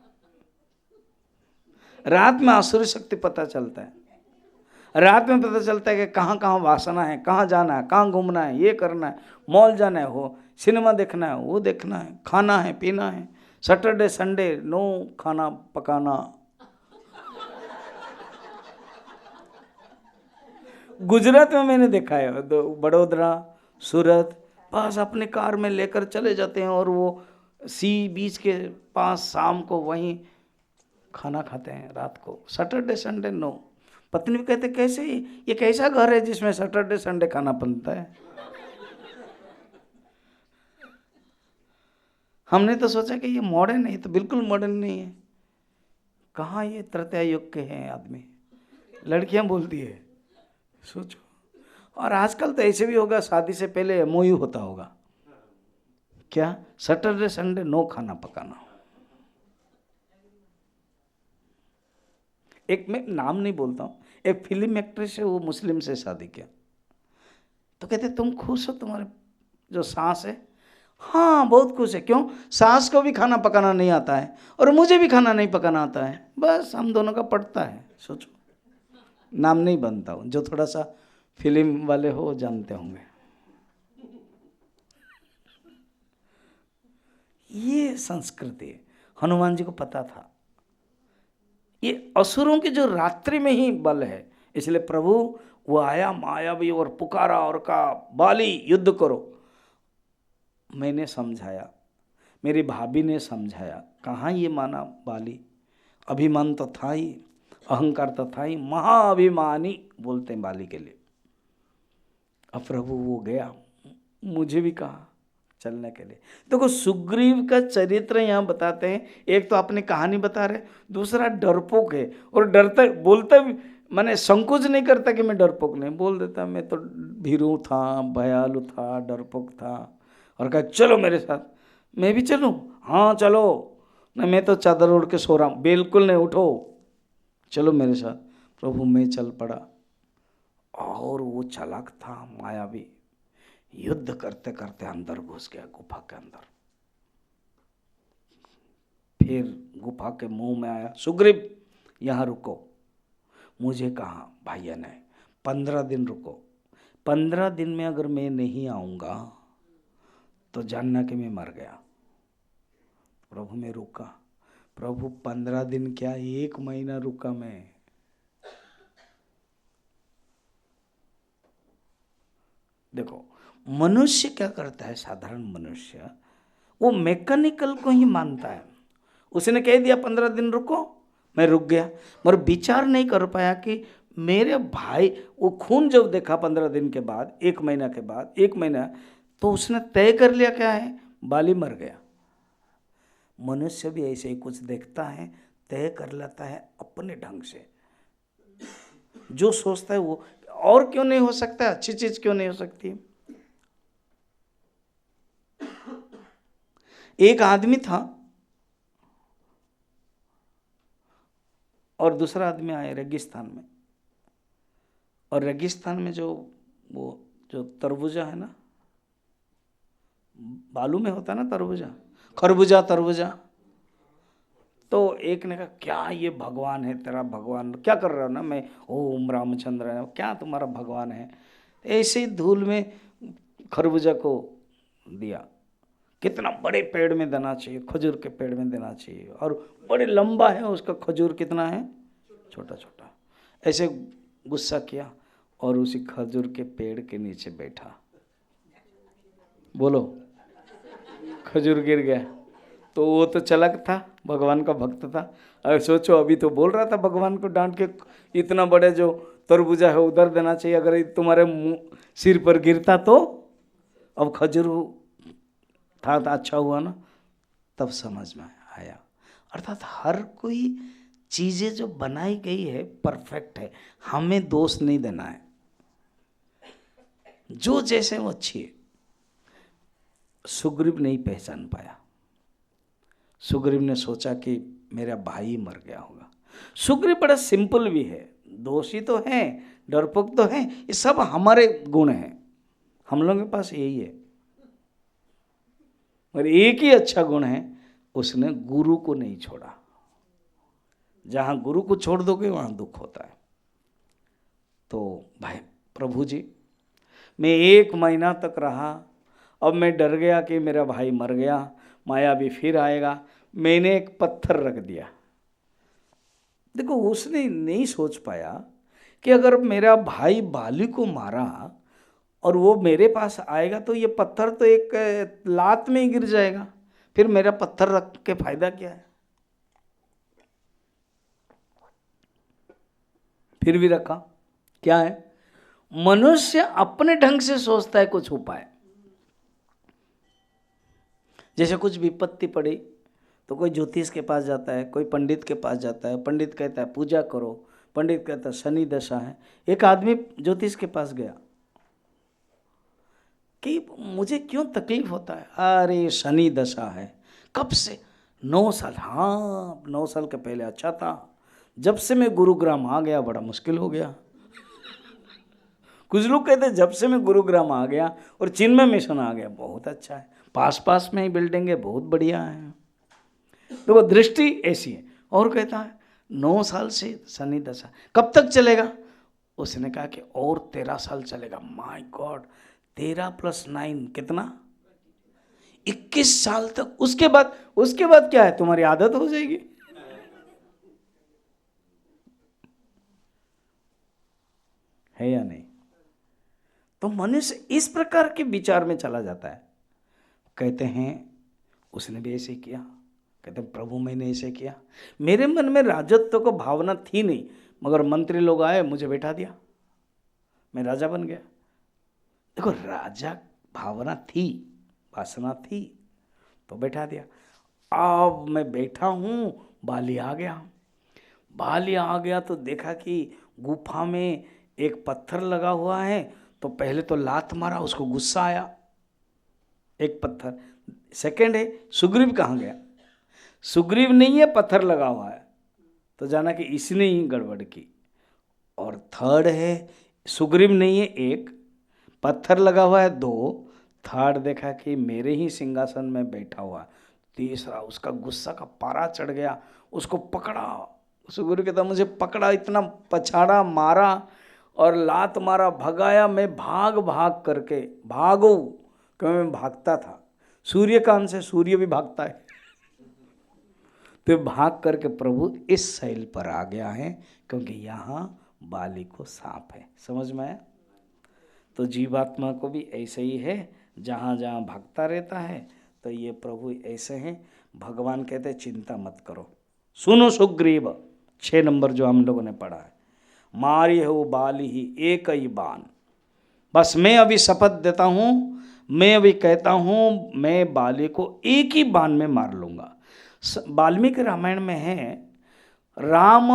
रात में आसुरी शक्ति पता चलता है। रात में पता चलता है कि कहाँ कहाँ वासना है, कहाँ जाना है, कहाँ घूमना है, ये करना है, मॉल जाना है, हो सिनेमा देखना है, वो देखना है, खाना है, पीना है। सैटरडे संडे नो खाना पकाना। गुजरात में मैंने देखा है, बड़ोदरा, सूरत, बस अपने कार में लेकर चले जाते हैं और वो सी बीच के पास शाम को वहीं खाना खाते हैं रात को। Saturday Sunday no. पत्नी भी कहते कैसे, ये कैसा घर है जिसमें सैटरडे संडे खाना बनता है। हमने तो सोचा कि ये मॉडर्न है, तो बिल्कुल मॉडर्न नहीं है। कहाँ ये तृतीया युग के हैं आदमी, लड़कियां बोलती है, सोचो। और आजकल तो ऐसे भी होगा, शादी से पहले एमओयू होता होगा, क्या सैटरडे संडे नो खाना पकाना। एक मैं नाम नहीं बोलता हूँ, एक फिल्म एक्ट्रेस है, वो मुस्लिम से शादी किया। तो कहते तुम खुश हो, तुम्हारे जो सास है? हाँ बहुत खुश है। क्यों? सास को भी खाना पकाना नहीं आता है और मुझे भी खाना नहीं पकाना आता है, बस हम दोनों का पड़ता है। सोचो नाम नहीं बनता हूँ, जो थोड़ा सा फिल्म वाले हो जानते होंगे। ये संस्कृति हनुमान जी को पता था, ये असुरों की जो रात्रि में ही बल है, इसलिए प्रभु वो आया मायावी और पुकारा और कहा बाली युद्ध करो। मैंने समझाया, मेरी भाभी ने समझाया, कहाँ ये माना बाली, अभिमान तो था ही, अहंकार तो था ही, महाअभिमानी बोलते हैं बाली के लिए। अब प्रभु वो गया, मुझे भी कहा चलने के लिए। देखो सुग्रीव का चरित्र यहाँ बताते हैं, एक तो आपने कहानी बता रहे, दूसरा डरपोक है और डरता बोलता भी, मैंने संकोच नहीं करता कि मैं डरपोक नहीं, बोल देता मैं तो भीरू था, भयालु था, डरपोक था, और कहा चलो मेरे साथ। मैं भी चलूँ? हाँ चलो। नहीं मैं तो चादर ओढ़ के सो रहा हूँ। बिल्कुल नहीं, उठो चलो मेरे साथ। प्रभु मैं चल पड़ा, और वो चालाक था मायावी, युद्ध करते करते अंदर घुस गया गुफा के अंदर। फिर गुफा के मुंह में आया, सुग्रीव यहाँ रुको। मुझे कहा भैया ने 15 दिन रुको, 15 दिन में अगर मैं नहीं आऊँगा तो जानना कि मैं मर गया। प्रभु मैं रुका, प्रभु 15 दिन क्या 1 महीना रुका मैं। देखो मनुष्य क्या करता है, साधारण मनुष्य वो मैकेनिकल को ही मानता है। उसने कह दिया 15 दिन रुको, मैं रुक गया, मगर विचार नहीं कर पाया कि मेरे भाई, वो खून जब देखा 15 दिन के बाद, 1 महीना के बाद, 1 महीना, तो उसने तय कर लिया क्या है, बाली मर गया। मनुष्य भी ऐसे ही कुछ देखता है, तय कर लेता है अपने ढंग से, जो सोचता है वो। और क्यों नहीं हो सकता, अच्छी चीज क्यों नहीं हो सकती। एक आदमी था और दूसरा आदमी आया रेगिस्तान में, और रेगिस्तान में जो तरबूजा है ना, बालू में होता है ना तरबूजा, तरबूजा। तो एक ने कहा क्या ये भगवान है तेरा, भगवान क्या कर रहे हो ना, मैं ओम रामचंद्र है, क्या तुम्हारा भगवान है। ऐसे ही धूल में खरबूजा को दिया। कितना बड़े पेड़ में देना चाहिए, खजूर के पेड़ में देना चाहिए, और बड़े लंबा है उसका खजूर, कितना है छोटा छोटा। ऐसे गुस्सा किया और उसी खजूर के पेड़ के नीचे बैठा। बोलो, खजूर गिर गया। तो वो तो चलक था, भगवान का भक्त था। अगर सोचो अभी तो बोल रहा था भगवान को डांट के, इतना बड़े जो तरबूजा है उधर देना चाहिए, अगर तुम्हारे मुंह सिर पर गिरता तो। अब खजूर था तो अच्छा हुआ ना, तब समझ में आया। अर्थात हर कोई चीज़ें जो बनाई गई है परफेक्ट है, हमें दोष नहीं देना है, जो जैसे वो अच्छी है। सुग्रीव नहीं पहचान पाया। सुग्रीव ने सोचा कि मेरा भाई मर गया होगा। सुग्रीव बड़ा सिंपल भी है, दोषी तो है, डरपोक तो है, ये सब हमारे गुण हैं, हम लोगों के पास यही है। मगर एक ही अच्छा गुण है, उसने गुरु को नहीं छोड़ा। जहाँ गुरु को छोड़ दोगे वहाँ दुख होता है। तो भाई प्रभु जी, मैं 1 महीना तक रहा, अब मैं डर गया कि मेरा भाई मर गया, माया भी फिर आएगा। मैंने एक पत्थर रख दिया। देखो उसने नहीं सोच पाया कि अगर मेरा भाई बाली को मारा और वो मेरे पास आएगा तो ये पत्थर तो एक लात में ही गिर जाएगा, फिर मेरा पत्थर रख के फायदा क्या है। फिर भी रखा। क्या है, मनुष्य अपने ढंग से सोचता है कुछ उपाय। जैसे कुछ विपत्ति पड़ी तो कोई ज्योतिष के पास जाता है, कोई पंडित के पास जाता है, पंडित कहता है पूजा करो, पंडित कहता है शनि दशा है। एक आदमी ज्योतिष के पास गया कि मुझे क्यों तकलीफ होता है। अरे शनि दशा है। कब से? 9 साल। हाँ 9 साल के पहले अच्छा था, जब से मैं गुरुग्राम आ गया बड़ा मुश्किल हो गया। कुछ लोग कहते जब से मैं गुरुग्राम आ गया और चिन्मय मिशन आ गया, बहुत अच्छा है, पास में ही बिल्डिंग है, बहुत बढ़िया है। तो वो दृष्टि ऐसी है। और कहता है 9 साल से शनि दशा, कब तक चलेगा? उसने कहा कि और 13 साल चलेगा। माय गॉड, 13 + 9 कितना? 21 साल तक। उसके बाद क्या है, तुम्हारी आदत हो जाएगी। है या नहीं? तो मनुष्य इस प्रकार के विचार में चला जाता है। कहते हैं उसने भी ऐसे किया, कहते हैं प्रभु मैंने ऐसे किया। मेरे मन में राजत्व को भावना थी नहीं, मगर मंत्री लोग आए, मुझे बैठा दिया, मैं राजा बन गया। देखो, राजा भावना थी, वासना थी, तो बैठा दिया। अब मैं बैठा हूं, बाली आ गया। बाली आ गया तो देखा कि गुफा में एक पत्थर लगा हुआ है। तो पहले तो लात मारा, उसको गुस्सा आया, एक पत्थर। सेकंड है, सुग्रीव कहाँ गया? सुग्रीव नहीं है, पत्थर लगा हुआ है, तो जाना कि इसने ही गड़बड़ की। और थर्ड है, सुग्रीव नहीं है, एक पत्थर लगा हुआ है, 2। थर्ड देखा कि मेरे ही सिंहासन में बैठा हुआ। तीसरा, उसका गुस्सा का पारा चढ़ गया, उसको पकड़ा। सुग्रीव कहता मुझे पकड़ा, इतना पछाड़ा, मारा और लात मारा, भगाया। मैं भाग भाग करके भागो, क्योंकि मैं भागता था। सूर्यकांत से सूर्य भी भागता है। तो भाग करके प्रभु इस शैल पर आ गया है, क्योंकि यहाँ बाली को सांप है। समझ में आया? तो जीवात्मा को भी ऐसे ही है, जहाँ जहाँ भागता रहता है। तो ये प्रभु ऐसे हैं। भगवान कहते हैं चिंता मत करो। सुनो सुग्रीव, 6 नंबर जो हम लोगों ने पढ़ा है, मारी हो बाली ही एक ही बाण। बस मैं अभी शपथ देता हूँ, मैं अभी कहता हूँ, मैं बाली को एक ही बाण में मार लूँगा। वाल्मीकि रामायण में है, राम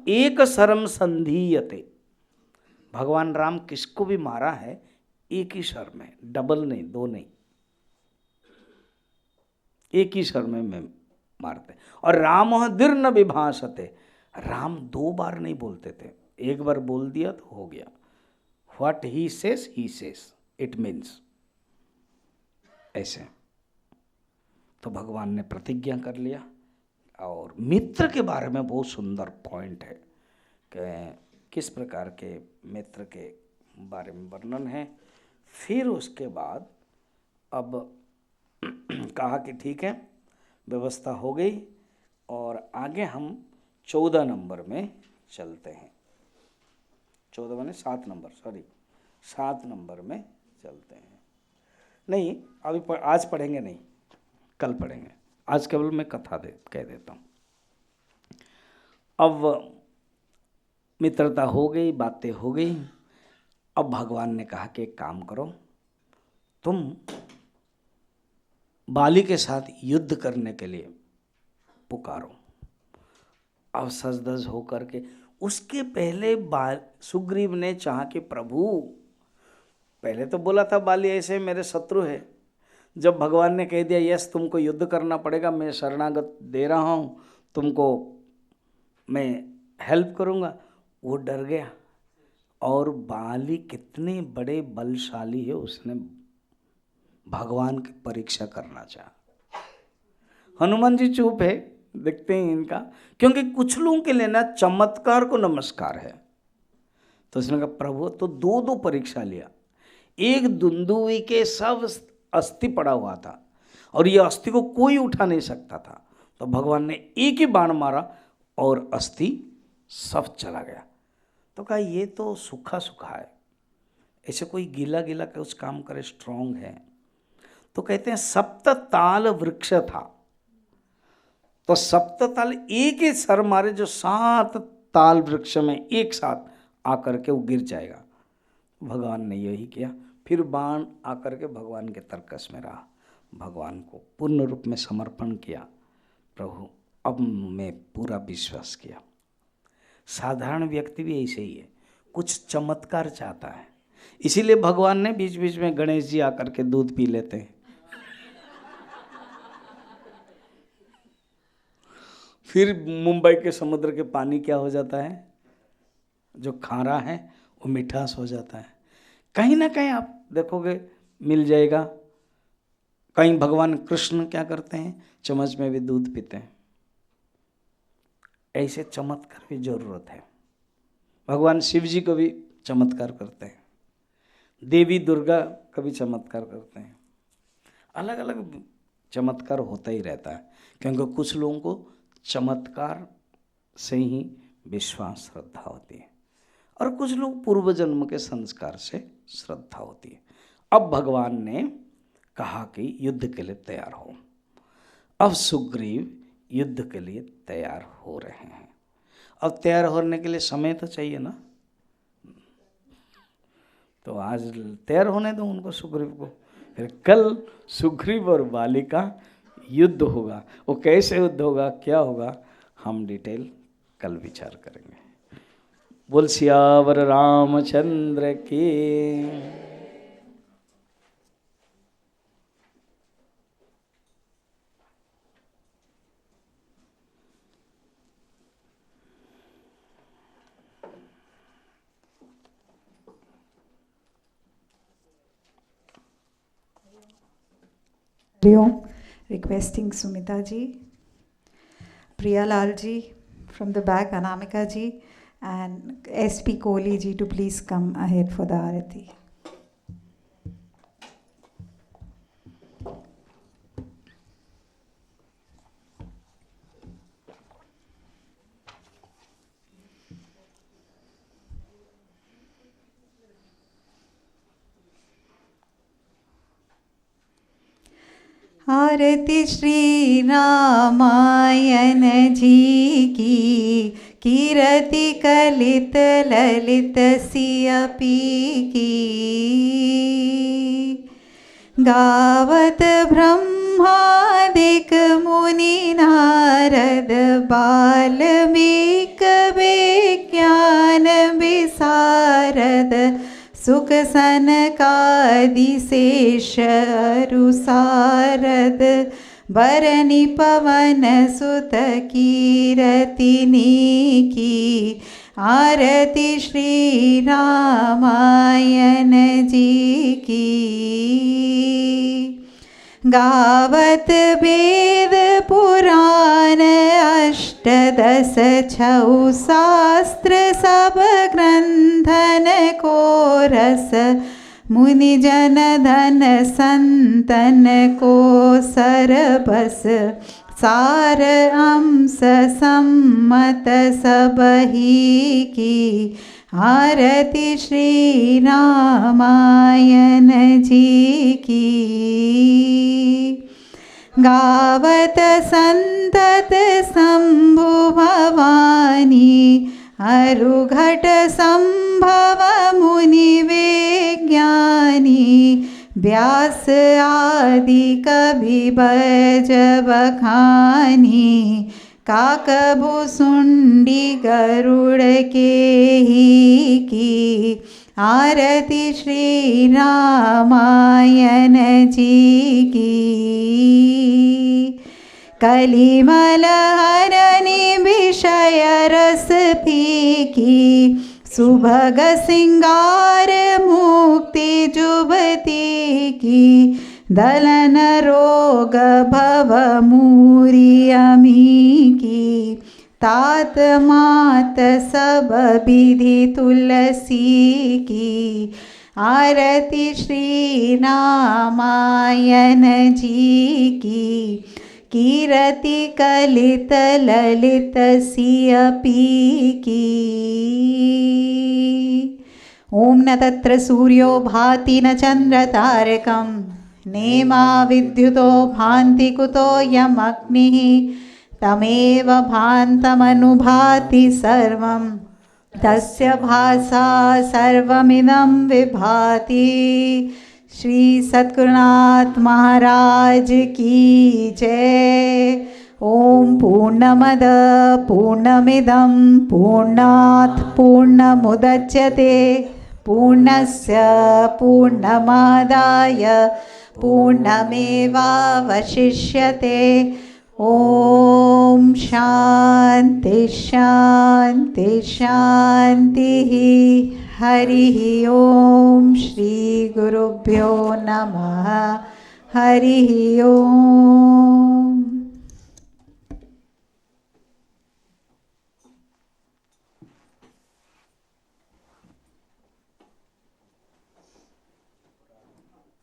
एक शरम संधीयते। भगवान राम किसको भी मारा है एक ही शर में, डबल नहीं, 2 नहीं, एक ही शर में मारते। और राम दीर्घ विभाषते, राम 2 बार नहीं बोलते थे, एक बार बोल दिया तो हो गया। What he cess it means, ऐसे। तो भगवान ने प्रतिज्ञा कर लिया। और मित्र के बारे में बहुत सुंदर पॉइंट है कि किस प्रकार के मित्र के बारे में वर्णन है। फिर उसके बाद अब कहा कि ठीक है, व्यवस्था हो गई, और आगे हम 14 नंबर में चलते हैं। 14 माने 7 नंबर, सॉरी 7 नंबर में चलते हैं। नहीं, अभी आज पढ़ेंगे नहीं, कल पढ़ेंगे। आज केवल मैं कथा कह देता हूँ। अब मित्रता हो गई, बातें हो गई। अब भगवान ने कहा कि एक काम करो, तुम बाली के साथ युद्ध करने के लिए पुकारो। अब सजधज हो करके, उसके पहले सुग्रीव ने चाहा कि प्रभु, पहले तो बोला था बाली ऐसे मेरे शत्रु है। जब भगवान ने कह दिया यस तुमको युद्ध करना पड़ेगा, मैं शरणागत दे रहा हूँ, तुमको मैं हेल्प करूँगा, वो डर गया। और बाली कितने बड़े बलशाली है, उसने भगवान की परीक्षा करना चाहा। हनुमान जी चुप है, देखते हैं इनका, क्योंकि कुछ लोगों के लिए ना चमत्कार को नमस्कार है। तो उसने कहा प्रभु, तो 2 परीक्षा लिया। एक दुंदुभी के सब अस्थि पड़ा हुआ था, और ये अस्थि को कोई उठा नहीं सकता था। तो भगवान ने एक ही बाण मारा और अस्थि सब चला गया। तो कहा ये तो सूखा सूखा है, ऐसे कोई गीला गीला कुछ काम करे, स्ट्रांग है। तो कहते हैं सप्तताल वृक्ष था। तो सप्तताल एक ही सर मारे, जो 7 ताल वृक्ष में एक साथ आकर के वो गिर जाएगा। भगवान ने यही किया। फिर बाण आकर के भगवान के तरकस में रहा। भगवान को पूर्ण रूप में समर्पण किया। प्रभु अब मैं पूरा विश्वास किया। साधारण व्यक्ति भी ऐसे ही है, कुछ चमत्कार चाहता है। इसीलिए भगवान ने बीच बीच में गणेश जी आकर के दूध पी लेते हैं। फिर मुंबई के समुद्र के पानी क्या हो जाता है, जो खारा है वो मिठास हो जाता है। कहीं ना कहीं आप देखोगे मिल जाएगा। कहीं भगवान कृष्ण क्या करते हैं, चम्मच में भी दूध पीते हैं। ऐसे चमत्कार की जरूरत है। भगवान शिव जी को भी चमत्कार करते हैं, देवी दुर्गा कभी चमत्कार करते हैं, अलग अलग चमत्कार होता ही रहता है, क्योंकि कुछ लोगों को चमत्कार से ही विश्वास श्रद्धा होती है और कुछ लोग पूर्व जन्म के संस्कार से श्रद्धा होती है। अब भगवान ने कहा कि युद्ध के लिए तैयार हो। अब सुग्रीव युद्ध के लिए तैयार हो रहे हैं। अब तैयार होने के लिए समय तो चाहिए ना, तो आज तैयार होने दो उनको, सुग्रीव को। फिर कल सुग्रीव और बाली का युद्ध होगा। वो कैसे युद्ध होगा, क्या होगा, हम डिटेल कल विचार करेंगे। बोल सियावर रामचंद्र की। Requesting Sumita ji, Priya Lal ji from the back, Anamika ji, and SP Kohli ji to please come ahead for the Arati. आरती श्री रामायण जी की, कीरति कलित ललित सियपी की। गावत ब्रह्मादिक मुनि नारद, बाल्मीक विज्ञान विशारद, सुख सनकादि शेष अरु सारद, बरनि पवन सुत कीरतिनी की। आरती श्री रामायण जी की। गावत वेद पुराण अष्टदश छौ शास्त्र, सब ग्रंथन को रस, मुनि जन धन संतन को सरबस। सार अंश सम्मत सबही की। आरती श्री रामायण जी की। गावत संतत शंभु भवानी, अरुघट संभव मुनि विज्ञानी। व्यास आदि कवि बज बखानी, काकभुसुंडी गरुड़ के ही की। आरती श्री रामायण जी की। कलिमल हरनि विषय रस फीकी, सुभग सिंगार मुक्ति जुबती की। दलन रोग भव मूरी अमी की। तात मात सब विधि तुलसी की। आरती श्री रामायण जी की। कीरति कलित ललित सियपी की। ओम न तत्र सूर्यो भाति न चंद्र तारकम्, नेमा विद्युतो भान्ति कुतो यमग्निः। तमेव भान्तमनुभाति सर्वं, तस्य भासा सर्वमिदं विभाति। श्री सद्गुरुनाथ महाराज की जय। ओम पूर्णमद पूर्णमिदं पूर्णात् पूर्णमुदच्यते, पूर्णस्य पूर्णमादाय पूर्णमेवावशिष्यते। ओम शांति शांति शांति। हरि ओम। श्री गुरुभ्यो नमः। हरि ओम।